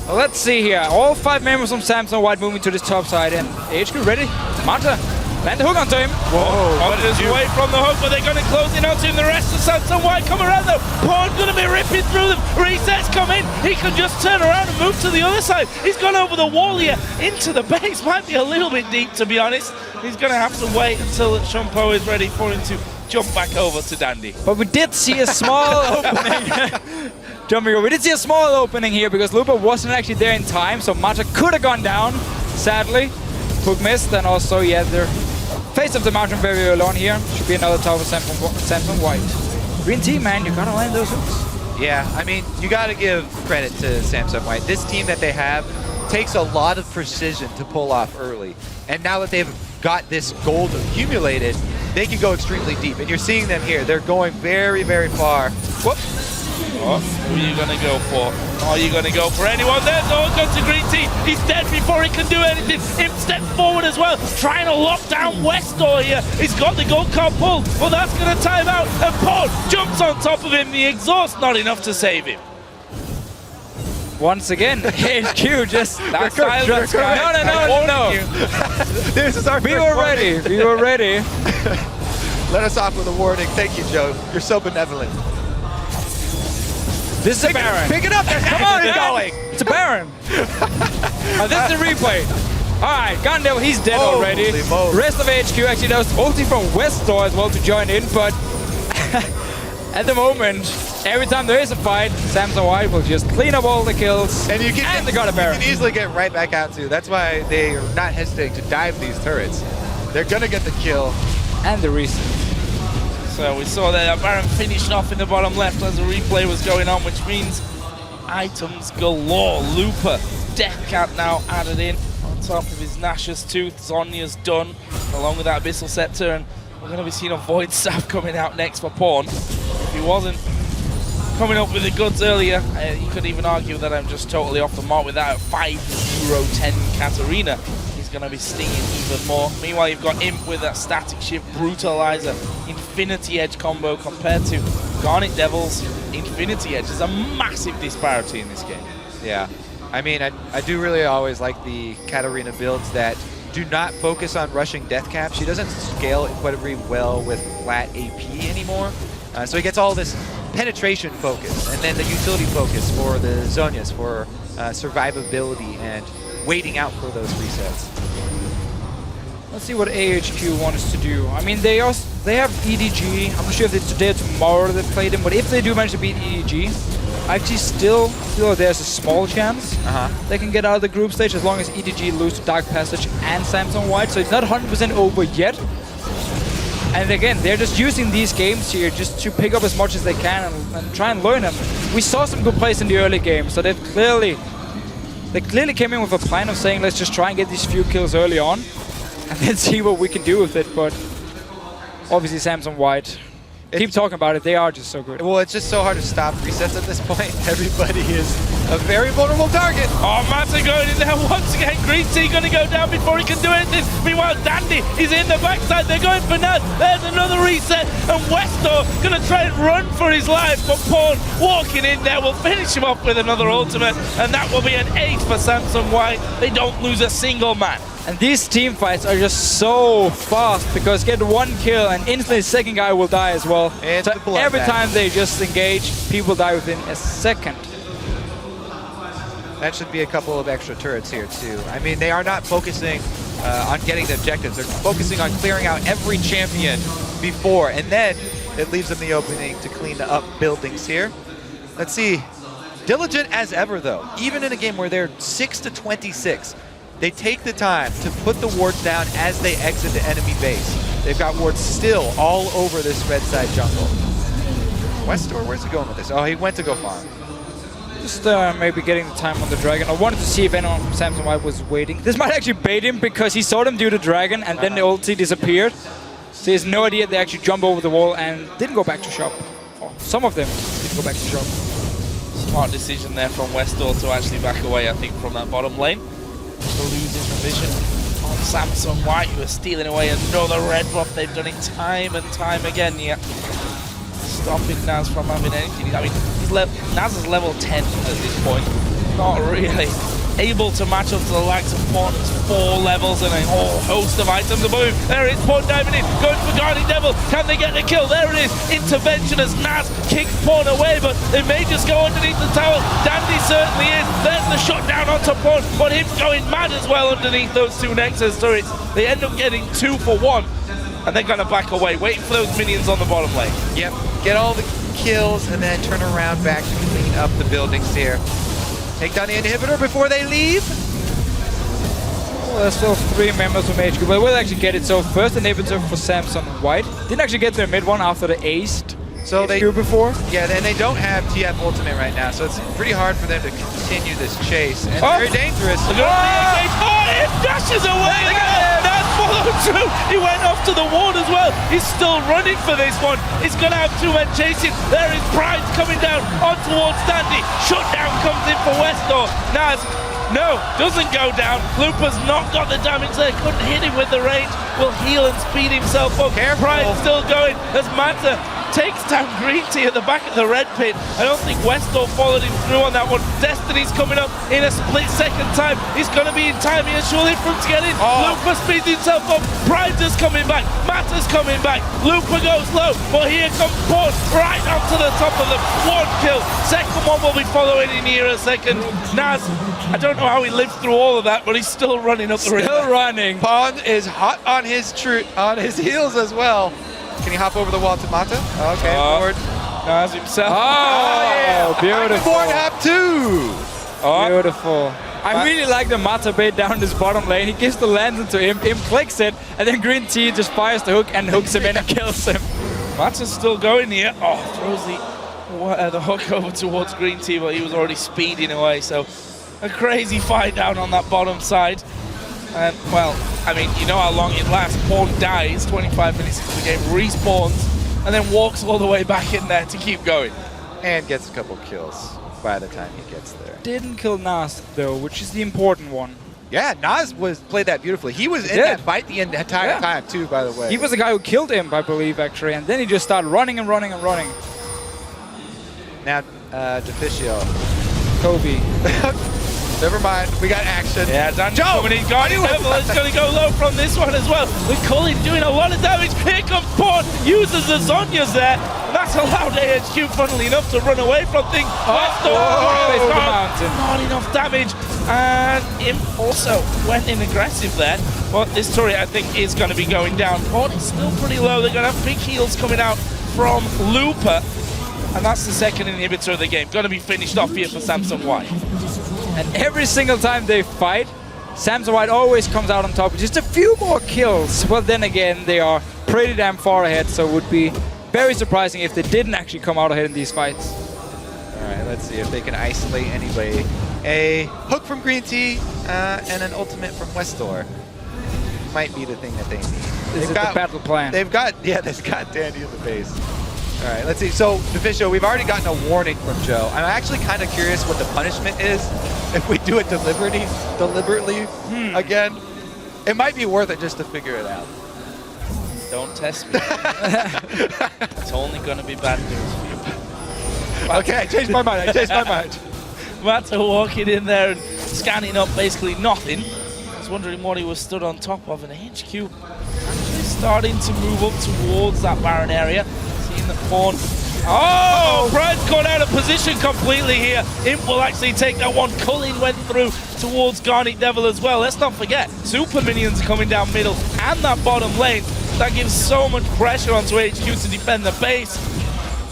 Well, let's see here. All 5 members from Samsung White moving to this top side, and AHQ ready. Manta, land the hook onto him. Whoa, just away from the hook, but they're going to close in onto him. The rest of Samsung White come around though. Pawn's going to be ripping through them. Resets come in. He can just turn around and move to the other side. He's gone over the wall here into the base. Might be a little bit deep, to be honest. He's going to have to wait until Shunpo is ready for him to jump back over to Dandy. But we did see a small opening. We did see a small opening here because Lupa wasn't actually there in time, so Mata could have gone down, sadly. Hook missed, and also, yeah, their face of the mountain very alone here. Should be another tower for Samsung White. Green Tea, man, you gotta land those hooks. Yeah, I mean, you gotta give credit to Samsung White. This team that they have takes a lot of precision to pull off early. And now that they've got this gold accumulated, they can go extremely deep. And you're seeing them here. They're going very, very far. Whoop. Oh, who are you going to go for? Are you going to go for anyone? There's no one going to Green Tea. He's dead before he can do anything. Him step forward as well, trying to lock down Westor here. He's got the gold card pulled, but that's going to time out. And Paul jumps on top of him. The exhaust not enough to save him. Once again, AHQ just... That's silence, guys. No. This is our We were ready. We were ready. Let us off with a warning. Thank you, Joe. You're so benevolent. This is a Baron. Pick it up. Come on, man. going. It's a Baron. This is the replay. All right, Gandalf, he's dead already. Rest of HQ actually does ulti from Westor as well to join in, but at the moment, every time there is a fight, Samsung White will just clean up all the kills, and you can, they got a Baron. You can easily get right back out too. That's why they are not hesitating to dive these turrets. They're gonna get the kill. And the reset. So we saw that Baron finished off in the bottom left as the replay was going on, which means items galore. Lupa, Death Cap now added in on top of his Nash's Tooth. Zonya's done, along with that Abyssal Scepter, and we're going to be seeing a Void Staff coming out next for Pawn. If he wasn't coming up with the goods earlier. You could even argue that I'm just totally off the mark with that 5-0-10 Katarina. He's going to be stinging even more. Meanwhile, you've got Imp with that Static Shift, Brutalizer, Infinity Edge combo compared to Garnet Devil's Infinity Edge. There's a massive disparity in this game. Yeah. I mean, I do really always like the Katarina builds that do not focus on rushing death cap. She doesn't scale incredibly well with flat AP anymore. So he gets all this penetration focus and then the utility focus for the Zhonya's for survivability and waiting out for those resets. Let's see what AHQ wants to do. I mean, they have EDG. I'm not sure if it's today or tomorrow they play them, but if they do manage to beat EDG, I actually still feel like there's a small chance they can get out of the group stage as long as EDG lose to Dark Passage and Samsung White. So it's not 100% over yet. And again, they're just using these games here just to pick up as much as they can and try and learn them. We saw some good plays in the early game, so they clearly came in with a plan of saying, let's just try and get these few kills early on and then see what we can do with it. But obviously Samsung White, keep talking about it, they are just so good. Well, it's just so hard to stop resets at this point. Everybody is a very vulnerable target. Oh, Mata going in there once again. Green Tea going to go down before he can do anything. Meanwhile, Dandy is in the backside. They're going for Naz. There's another reset. And Westor going to try and run for his life. But Pawn walking in there will finish him off with another ultimate. And that will be an 8 for Samsung White. They don't lose a single man. And these team fights are just so fast because get one kill and instantly the second guy will die as well. So every time they just engage, people die within a second. That should be a couple of extra turrets here too. I mean, they are not focusing on getting the objectives. They're focusing on clearing out every champion before, and then it leaves them the opening to clean up buildings here. Let's see. Diligent as ever though, even in a game where they're 6-26. They take the time to put the wards down as they exit the enemy base. They've got wards still all over this red side jungle. Westor, where's he going with this? Oh, he went to go farm. Just maybe getting the time on the dragon. I wanted to see if anyone from Samsung White was waiting. This might actually bait him because he saw them do the dragon and then the ulti disappeared. So he has no idea they actually jumped over the wall and didn't go back to shop. Oh, some of them didn't go back to shop. Smart decision there from Westor to actually back away, I think, from that bottom lane. Losing the vision on Samsung White, who are stealing away another red buff. They've done it time and time again. Yeah, stopping Naz from having anything. I mean, Naz is level 10 at this point. Not really able to match up to the likes of Pawn's 4 levels and a whole host of items above him. There it is, Pawn diving in, going for Guardian Devil. Can they get the kill? There it is. Intervention as Naz kicks Pawn away, but they may just go underneath the tower. Dandy certainly is. There's the shutdown onto Pawn, but him going mad as well underneath those 2 Nexus turrets. They end up getting 2 for 1, and they're going to back away, waiting for those minions on the bottom lane. Yep, get all the kills and then turn around back to clean up the buildings here. Take down the inhibitor before they leave. Well, there's still 3 members from AHQ, but we'll actually get it. So first inhibitor for Samsung White. Didn't actually get their mid one after the aced. So they do before. Yeah, and they don't have TF ultimate right now, so it's pretty hard for them to continue this chase. And very dangerous. It dashes away. Naz followed through. He went off to the ward as well. He's still running for this one. He's going to have 2 men chasing. There is Pride coming down on towards Dandy. Shutdown comes in for Westor. Naz, no, doesn't go down. Looper's not got the damage there. Couldn't hit him with the range. Will heal and speed himself up. Pride still going as Mata takes down Green Tea at the back of the red pit. I don't think Westor followed him through on that one. Destiny's coming up in a split second time. He's going to be in time here, surely, from to get in. Looper speeds himself up. Pride's coming back. Mata's coming back. Looper goes low, but here comes Pawn right onto the top of them. 1 kill. Second one will be following in here a second. Naz, I don't know how he lived through all of that, but he's still running up the river. Still running. Pawn is hot on his heels as well. Can he hop over the wall to Mata? Okay, forward. Naz himself. Oh, beautiful. Forward hop 2. Beautiful. I really like the Mata bait down this bottom lane. He gives the lantern to him, clicks it, and then Green Tea just fires the hook and hooks him in and kills him. Mata's still going here. Oh, throws the hook over towards Green Tea, but he was already speeding away. So a crazy fight down on that bottom side. And, well, I mean, you know how long it lasts. Pawn dies 25 minutes into the game, respawns, and then walks all the way back in there to keep going. And gets a couple kills by the time he gets there. Didn't kill Nas though, which is the important one. Yeah, Nas played that beautifully. He was in that fight the entire time too, by the way. He was the guy who killed him, I believe, actually, and then he just started running and running and running. Now, Deficio. Kobe. Never mind, we got action. Yeah, Dandy coming in. Guardian Devil is going to go low from this one as well. With Cullen doing a lot of damage. Here comes Porn, uses the Zonias there. And that's allowed AHQ, funnily enough, to run away from things. Not enough damage. And Imp also went in aggressive there. But this turret, I think, is going to be going down. Porn is still pretty low. They're going to have big heals coming out from Looper. And that's the second inhibitor of the game. Going to be finished off here for Samsung White. And every single time they fight, Samsung White always comes out on top with just a few more kills. Well, then again, they are pretty damn far ahead, so it would be very surprising if they didn't actually come out ahead in these fights. All right, let's see if they can isolate anybody. A hook from Green Tea and an ultimate from Westor might be the thing that they need. This is the battle plan. They've got Dandy in the base. All right, let's see. So, Deficio, we've already gotten a warning from Joe. I'm actually kind of curious what the punishment is if we do it deliberately again. It might be worth it just to figure it out. Don't test me. It's only going to be bad news for you. Okay, I changed my mind. Mata walking in there and scanning up basically nothing. I was wondering what he was stood on top of, and AHQ actually starting to move up towards that Baron area. Seeing the pawn. Oh, Bride's gone out of position completely here. Imp will actually take that one. Cullen went through towards Garnet Devil as well. Let's not forget, super minions are coming down middle and that bottom lane. That gives so much pressure onto AHQ to defend the base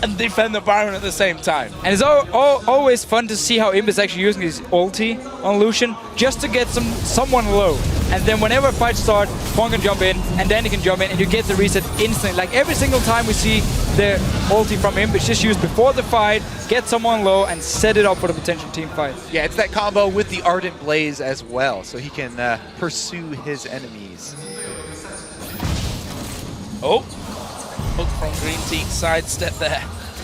and defend the Baron at the same time. And it's always fun to see how Imp is actually using his ulti on Lucian just to get someone low. And then whenever fights start, Pong can jump in, and Dandy can jump in, and you get the reset instantly. Like every single time we see the ulti from Imp, it's just used before the fight, get someone low, and set it up for the potential team fight. Yeah, it's that combo with the Ardent Blaze as well, so he can pursue his enemies. Oh, hook from Green Tea, sidestep there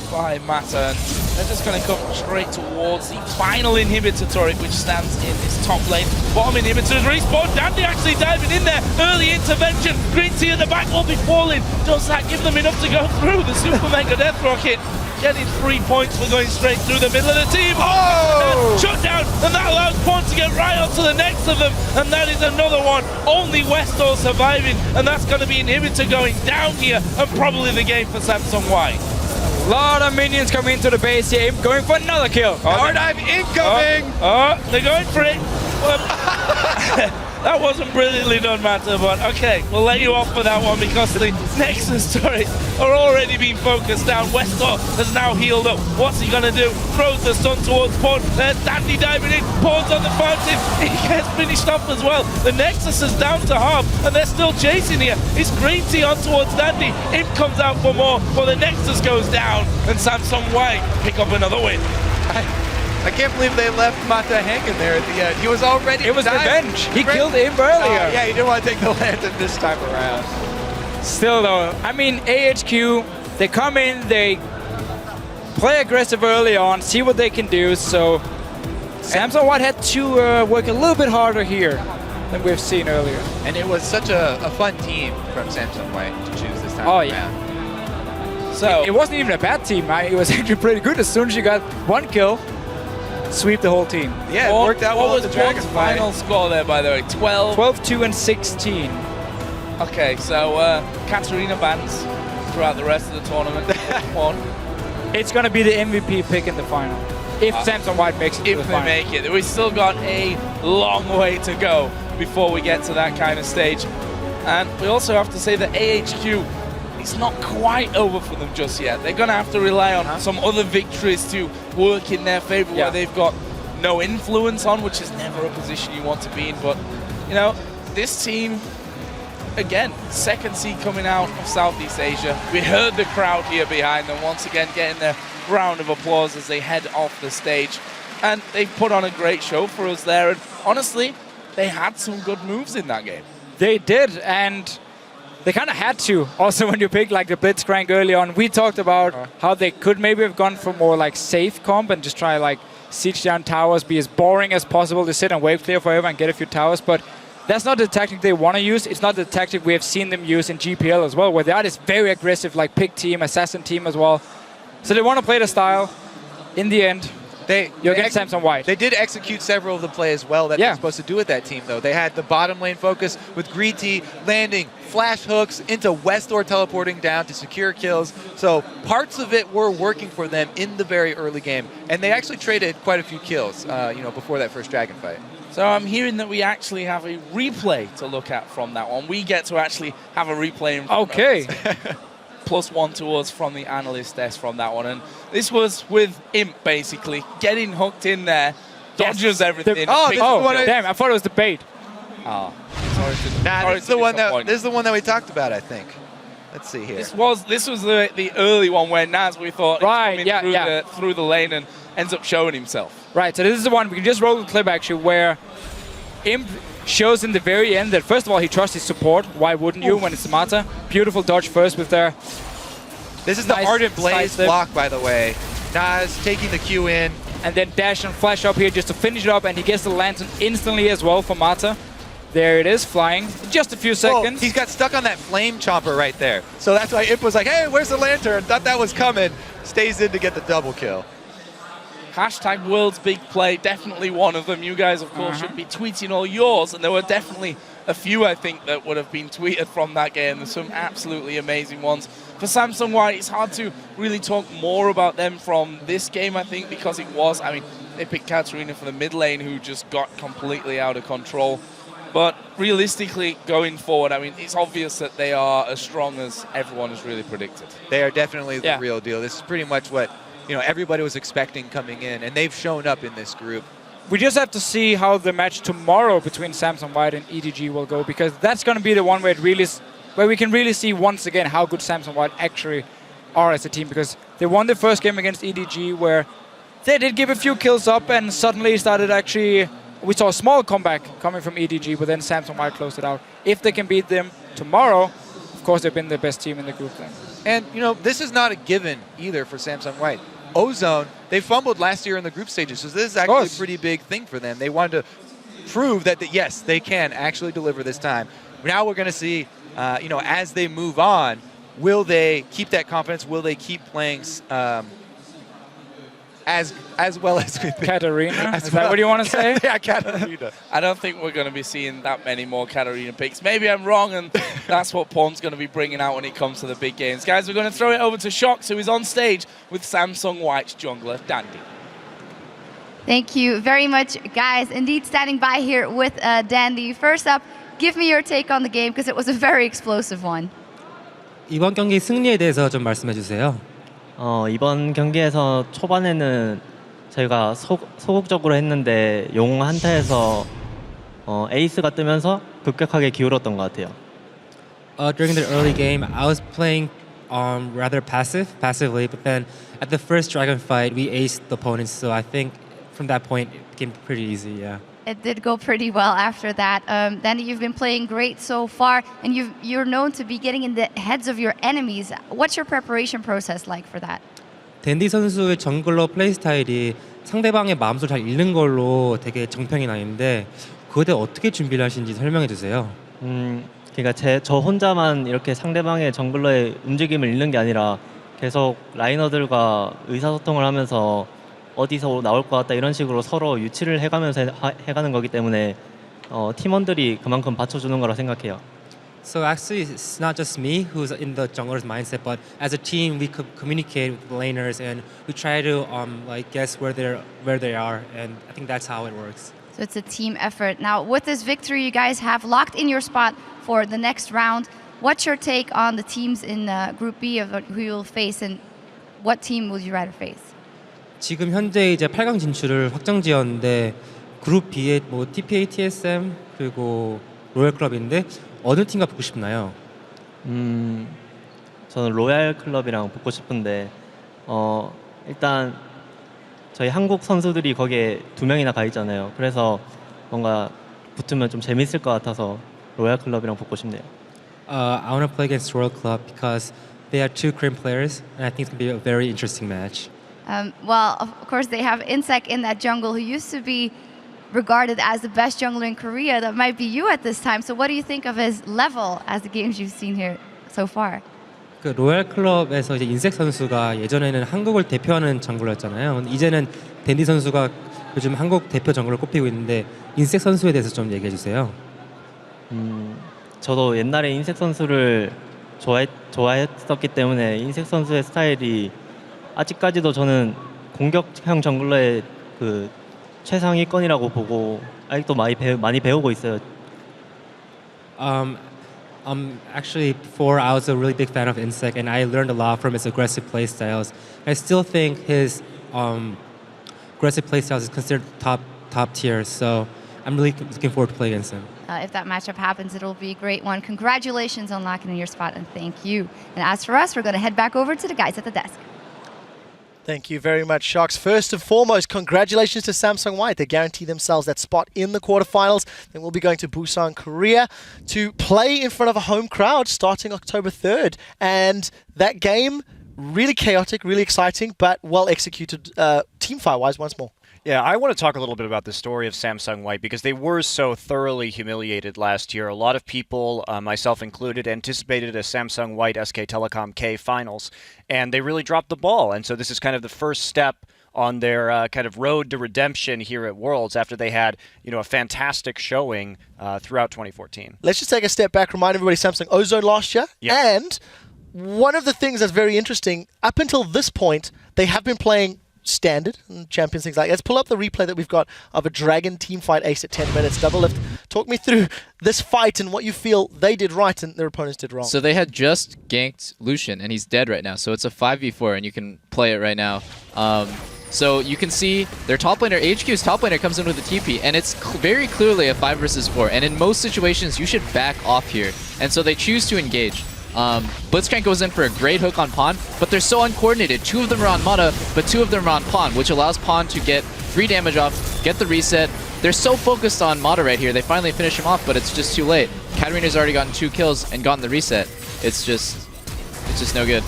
by Mata. And they're just going to come straight towards the final inhibitor turret, which stands in this top lane. Bottom inhibitors respawn. Dandy actually diving in there. Early intervention. Green Tea at the back will be falling. Does that give them enough to go through? The Super Mega Death Rocket getting 3 points for going straight through the middle of the team. Oh! Shut down, and that allows Pond to get right onto the next of them, and that is another one. Only Westor surviving, and that's going to be inhibitor going down here, and probably the game for Samsung White. A lot of minions coming into the base here. Imp going for another kill. Power dive incoming! They're going for it. That wasn't brilliantly done, Mata, but okay, we'll let you off for that one because the Nexus turrets are already being focused down. Westor has now healed up. What's he gonna do? Throws the stun towards Pawn. There's Dandy diving in. Pawn's on the fountain. He gets finished off as well. The Nexus is down to half, and they're still chasing here. It's Green Tea on towards Dandy. Imp comes out for more, but the Nexus goes down, and Samsung White pick up another win. I can't believe they left Mata hanging there at the end. He was already It was revenge. He killed Imp earlier. Yeah, he didn't want to take the lantern this time around. Still though, I mean, AHQ, they come in, they play aggressive early on, see what they can do, so Samsung White had to work a little bit harder here than we've seen earlier. And it was such a fun team from Samsung White to choose this time around. Yeah. So it wasn't even a bad team. It was actually pretty good. As soon as you got one kill, sweep the whole team. Yeah, it worked out well. What was Dragon's final score there, by the way? 12? 12-2 and 16. Okay, so Katarina bans throughout the rest of the tournament. One. It's going to be the MVP pick in the final. If Samsung White makes it to the final. If they make it. We still got a long way to go before we get to that kind of stage. And we also have to say that AHQ, it's not quite over for them just yet. They're going to have to rely on some other victories to work in their favor where they've got no influence on, which is never a position you want to be in. But, you know, this team, again, second seed coming out of Southeast Asia. We heard the crowd here behind them once again getting their round of applause as they head off the stage. And they put on a great show for us there. And honestly, they had some good moves in that game. They did, and they kind of had to. Also, when you pick like the Blitzcrank early on, we talked about how they could maybe have gone for more like safe comp and just try like siege down towers, be as boring as possible to sit and wave clear forever and get a few towers. But that's not the tactic they want to use. It's not the tactic we have seen them use in GPL as well, where they are this very aggressive like pick team, assassin team as well. So they want to play the style. In the end, you're against Samsung White. They did execute several of the plays well that they're supposed to do with that team, though. They had the bottom lane focus with Greedy landing flash hooks into Westdoor teleporting down to secure kills. So parts of it were working for them in the very early game, and they actually traded quite a few kills, before that first Dragon fight. So I'm hearing that we actually have a replay to look at from that one. We get to actually have a replay in front of us. +1 to us from the analyst desk from that one. And this was with Imp, basically, getting hooked in there, dodges everything. Damn, I thought it was the bait. Oh, this is the one that we talked about, I think. Let's see here. This was the early one where Naz, we thought, through the lane and ends up showing himself. Right, so this is the one, we can just roll the clip actually, where Imp shows in the very end that first of all he trusts his support. Why wouldn't you when it's Mata? Beautiful dodge first with their. This is the Ardent Blaze block, by the way. Naz taking the Q in. And then dash and flash up here just to finish it up, and he gets the lantern instantly as well for Mata. There it is, flying in just a few seconds. He's got stuck on that flame chomper right there. So that's why Imp was like, hey, where's the lantern? Thought that was coming. Stays in to get the double kill. Hashtag World's Big Play, definitely one of them. You guys, of course, should be tweeting all yours, and there were definitely a few, I think, that would have been tweeted from that game. There's some absolutely amazing ones. For Samsung White, it's hard to really talk more about them from this game, I think, because it was, they picked Katarina for the mid lane, who just got completely out of control. But realistically, going forward, it's obvious that they are as strong as everyone has really predicted. They are definitely the real deal. This is pretty much what everybody was expecting coming in, and they've shown up in this group. We just have to see how the match tomorrow between Samsung White and EDG will go, because that's going to be the one where we can really see once again how good Samsung White actually are as a team, because they won the first game against EDG where they did give a few kills up and suddenly started we saw a small comeback coming from EDG, but then Samsung White closed it out. If they can beat them tomorrow, of course they've been the best team in the group then. And, this is not a given either for Samsung White. Ozone, they fumbled last year in the group stages, so this is actually a pretty big thing for them. They wanted to prove that, yes, they can actually deliver this time. Now we're going to see, as they move on, will they keep that confidence? Will they keep playing as well as we think? Katarina? Is that what you want to say? Yeah, Katarina. I don't think we're going to be seeing that many more Katarina picks. Maybe I'm wrong, and that's what Pawn's going to be bringing out when it comes to the big games. Guys, we're going to throw it over to Shox, who is on stage with Samsung White's jungler, Dandy. Thank you very much, guys. Indeed, standing by here with Dandy. First up, give me your take on the game, because it was a very explosive one. 이번 경기 승리에 대해서 좀 말씀해 주세요. 이번 경기에서 초반에는 저희가 소극적으로 했는데 용 한타에서 에이스가 뜨면서 급격하게 기울었던 것 같아요. During the early game, I was playing rather passively, but then at the first dragon fight, we aced the opponents, so I think from that point, it became pretty easy, yeah. It did go pretty well after that. Dandy, you've been playing great so far, and you're known to be getting in the heads of your enemies. What's your preparation process like for that? 댄디 선수의 정글러 플레이 스타일이 상대방의 마음속을 잘 읽는 걸로 되게 정평이 나 있는데 그거에 대해 어떻게 준비를 하시는지 설명해 주세요. 그러니까 저 혼자만 이렇게 상대방의 정글러의 움직임을 읽는 게 아니라 계속 라이너들과 의사소통을 하면서 어디서 나올 것 같다 이런 식으로 서로 유치를 해가면서 해가는 거기 때문에 팀원들이 그만큼 받쳐주는 거라 생각해요. So actually, it's not just me who's in the jungler's mindset, but as a team, we communicate with the laners and we try to guess where they are, and I think that's how it works. So it's a team effort. Now, with this victory, you guys have locked in your spot for the next round. What's your take on the teams in Group B of who you'll face, and what team would you rather face? 지금 현재 이제 8강 진출을 확정지었는데 그룹 B에 뭐 TPA, TSM 그리고 로얄 클럽인데 어느 팀과 붙고 싶나요? 저는 로얄 클럽이랑 붙고 싶은데 일단 저희 한국 선수들이 거기에 2명이나 가 있잖아요. 그래서 뭔가 붙으면 좀 재밌을 것 같아서 로얄 클럽이랑 붙고 싶네요. I want to play against Royal Club because they are two Korean players, and I think it's going to be a very interesting match. Well, of course, they have Insec in that jungle, who used to be regarded as the best jungler in Korea. That might be you at this time. So what do you think of his level as the games you've seen here so far? 그 로얄 클럽에서 이제 인색 선수가 예전에는 한국을 대표하는 정글러였잖아요. 이제는 댄디 선수가 요즘 한국 대표 정글을 꼽히고 있는데 인색 선수에 대해서 좀 얘기해 주세요. 저도 옛날에 인색 선수를 좋아했었기 때문에 인색 선수의 스타일이 아직까지도 저는 공격형 정글러의 그 최상위권이라고 보고 아직도 많이 배우고 있어요. Actually, before I was a really big fan of Insec, and I learned a lot from his aggressive play styles. I still think his aggressive play styles is considered top tier. So I'm really looking forward to play against him. If that matchup happens, it'll be a great one. Congratulations on locking in your spot, and thank you. And as for us, we're going to head back over to the guys at the desk. Thank you very much, Sharks. First and foremost, congratulations to Samsung White. They guarantee themselves that spot in the quarterfinals. Then we'll be going to Busan, Korea to play in front of a home crowd starting October 3rd. And that game, really chaotic, really exciting, but well executed team fight-wise once more. Yeah, I want to talk a little bit about the story of Samsung White because they were so thoroughly humiliated last year. A lot of people, myself included, anticipated a Samsung White SK Telecom K finals, and they really dropped the ball. And so this is kind of the first step on their kind of road to redemption here at Worlds after they had, a fantastic showing throughout 2014. Let's just take a step back, remind everybody Samsung Ozone last year. Yeah. And one of the things that's very interesting, up until this point, they have been playing standard and champions, things like that. Let's pull up the replay that we've got of a Dragon team fight ace at 10 minutes. Double lift. Talk me through this fight and what you feel they did right and their opponents did wrong. So they had just ganked Lucian, and he's dead right now. So it's a 5v4, and you can play it right now. So you can see their top laner, AHQ's top laner, comes in with a TP, and it's very clearly a 5 versus 4. And in most situations, you should back off here. And so they choose to engage. Blitzcrank goes in for a great hook on Pawn, but they're so uncoordinated. 2 of them are on Mana, but 2 of them are on Pawn, which allows Pawn to get 3 damage off, get the reset. They're so focused on Mana right here, they finally finish him off, but it's just too late. Katarina's already gotten 2 kills and gotten the reset. It's just no good.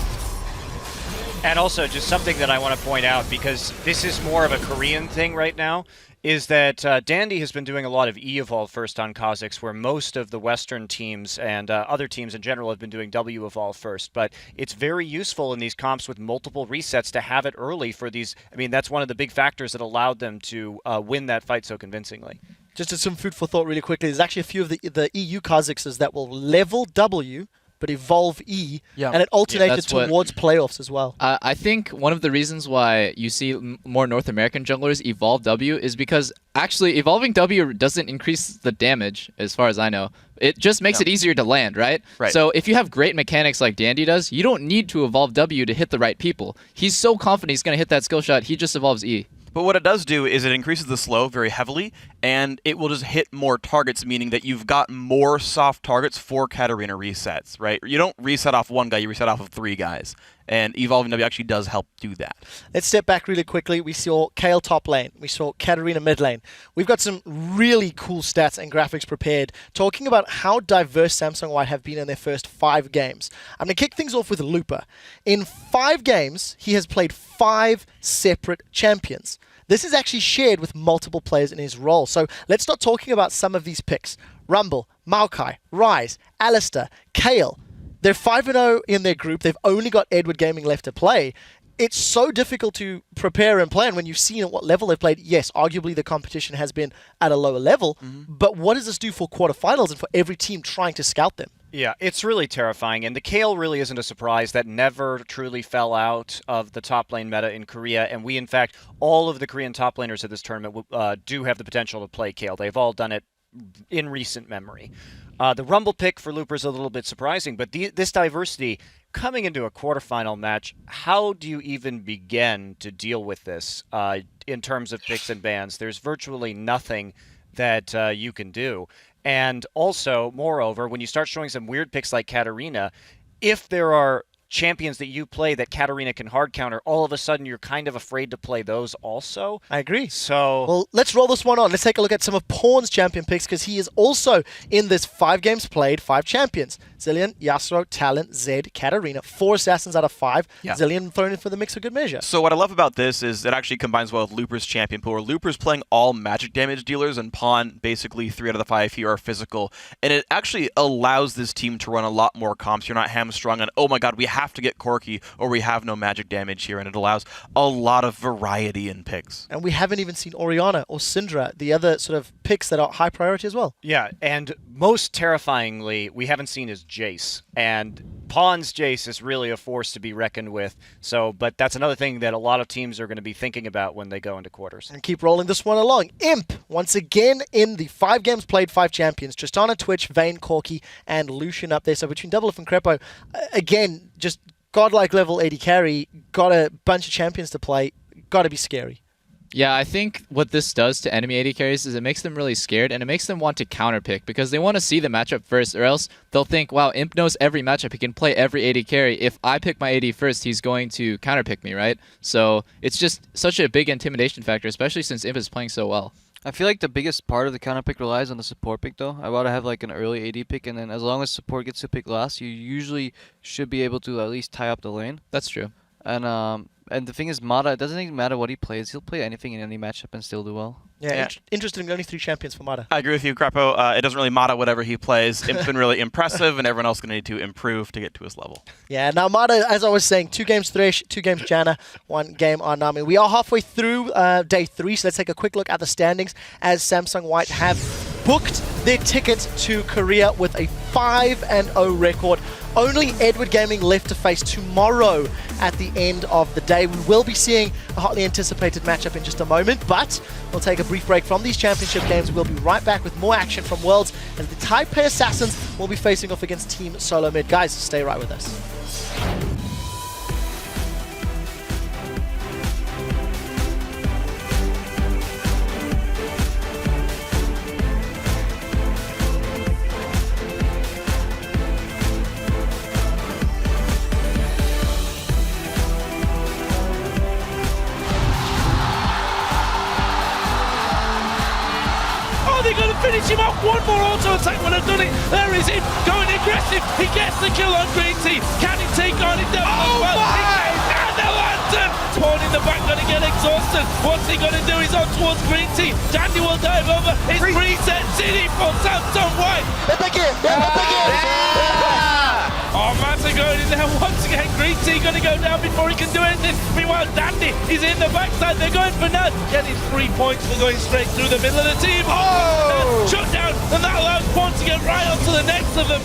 And also, just something that I want to point out, because this is more of a Korean thing right now, is that Dandy has been doing a lot of E-Evolve first on Kha'Zix, where most of the Western teams and other teams in general have been doing W-Evolve first. But it's very useful in these comps with multiple resets to have it early for these. I mean, that's one of the big factors that allowed them to win that fight so convincingly. Just some food for thought really quickly. There's actually a few of the EU Kha'Zixes that will level W, but evolve E, and it alternated towards playoffs as well. I think one of the reasons why you see more North American junglers evolve W is because actually evolving W doesn't increase the damage, as far as I know. It just makes it easier to land, right? So if you have great mechanics like Dandy does, you don't need to evolve W to hit the right people. He's so confident he's going to hit that skill shot, he just evolves E. But what it does do is it increases the slow very heavily, and it will just hit more targets, meaning that you've got more soft targets for Katarina resets, right? You don't reset off one guy, you reset off of 3 guys. And evolving W actually does help do that. Let's step back really quickly. We saw Kayle top lane. We saw Katarina mid lane. We've got some really cool stats and graphics prepared talking about how diverse Samsung White have been in their first 5 games. I'm going to kick things off with Looper. In 5 games, he has played 5 separate champions. This is actually shared with multiple players in his role. So let's start talking about some of these picks. Rumble, Maokai, Ryze, Alistair, Kayle. They're 5-0 in their group. They've only got Edward Gaming left to play. It's so difficult to prepare and plan when you've seen at what level they've played. Yes, arguably the competition has been at a lower level, but what does this do for quarterfinals and for every team trying to scout them? Yeah, it's really terrifying, and the Kayle really isn't a surprise. That never truly fell out of the top lane meta in Korea, and we, in fact, all of the Korean top laners at this tournament do have the potential to play Kayle. They've all done it in recent memory. The Rumble pick for Looper is a little bit surprising, but this diversity coming into a quarterfinal match, how do you even begin to deal with this in terms of picks and bans? There's virtually nothing that you can do. And also, moreover, when you start showing some weird picks like Katarina, if there are champions that you play that Katarina can hard counter, all of a sudden you're kind of afraid to play those also. I agree. So, well, let's roll this one on. Let's take a look at some of Pawn's champion picks because he is also in this 5 games played, 5 champions. Zilean, Yasuo, Talon, Zed, Katarina. 4 assassins out of 5. Yeah. Zilean thrown in for the mix for good measure. So what I love about this is it actually combines well with Looper's champion pool, where Looper's playing all magic damage dealers and Pawn basically 3 out of the 5 here are physical. And it actually allows this team to run a lot more comps. You're not hamstrung on, oh my god, we have to get Corki or we have no magic damage here. And it allows a lot of variety in picks. And we haven't even seen Orianna or Syndra, the other sort of picks that are high priority as well. Yeah, and most terrifyingly, we haven't seen his Jace. And Pawn's Jace is really a force to be reckoned with. So, but that's another thing that a lot of teams are going to be thinking about when they go into quarters. And keep rolling this one along. Imp, once again in the 5 games played, 5 champions. Tristana, Twitch, Vayne, Corki, and Lucian up there. So between Doublelift and Crepo, again, just godlike level AD carry, got a bunch of champions to play, got to be scary. Yeah, I think what this does to enemy AD carries is it makes them really scared and it makes them want to counterpick because they want to see the matchup first, or else they'll think, wow, Imp knows every matchup. He can play every AD carry. If I pick my AD first, he's going to counterpick me, right? So it's just such a big intimidation factor, especially since Imp is playing so well. I feel like the biggest part of the counter pick relies on the support pick, though. I rather have like an early AD pick, and then as long as support gets to pick last, you usually should be able to at least tie up the lane. That's true. And the thing is, Mata, it doesn't even matter what he plays. He'll play anything in any matchup and still do well. Yeah. Interesting. Only 3 champions for Mata. I agree with you, Crepo. It doesn't really matter whatever he plays. Imp's been really impressive, and everyone else is going to need to improve to get to his level. Yeah, now Mata, as I was saying, 2 games Thresh, 2 games Janna, 1 game on Nami. We are halfway through day 3, so let's take a quick look at the standings as Samsung White have booked their ticket to Korea with a 5-0 record. Only Edward Gaming left to face tomorrow at the end of the day. We will be seeing a hotly anticipated matchup in just a moment, but we'll take a brief break from these championship games. We'll be right back with more action from Worlds as the Taipei Assassins will be facing off against Team Solo Mid. Guys, stay right with us. Finish him off, one more auto attack when I've done it. There is him, going aggressive. He gets the kill on Green Tea. Can he take on it? Oh well, my! And the lantern! Pawn in the back, gonna get exhausted. What's he gonna do? He's on towards Green Tea. Dandy will dive over. It's reset city for Samsung White. Oh, Mata going in there once again. Green Tea gonna go down before he can do anything. Meanwhile, Dandy is in the backside. They're going for Nad. Getting 3 points for going straight through the middle of the team. Oh! Shut down, and that allows Pawn to get right onto the next of them.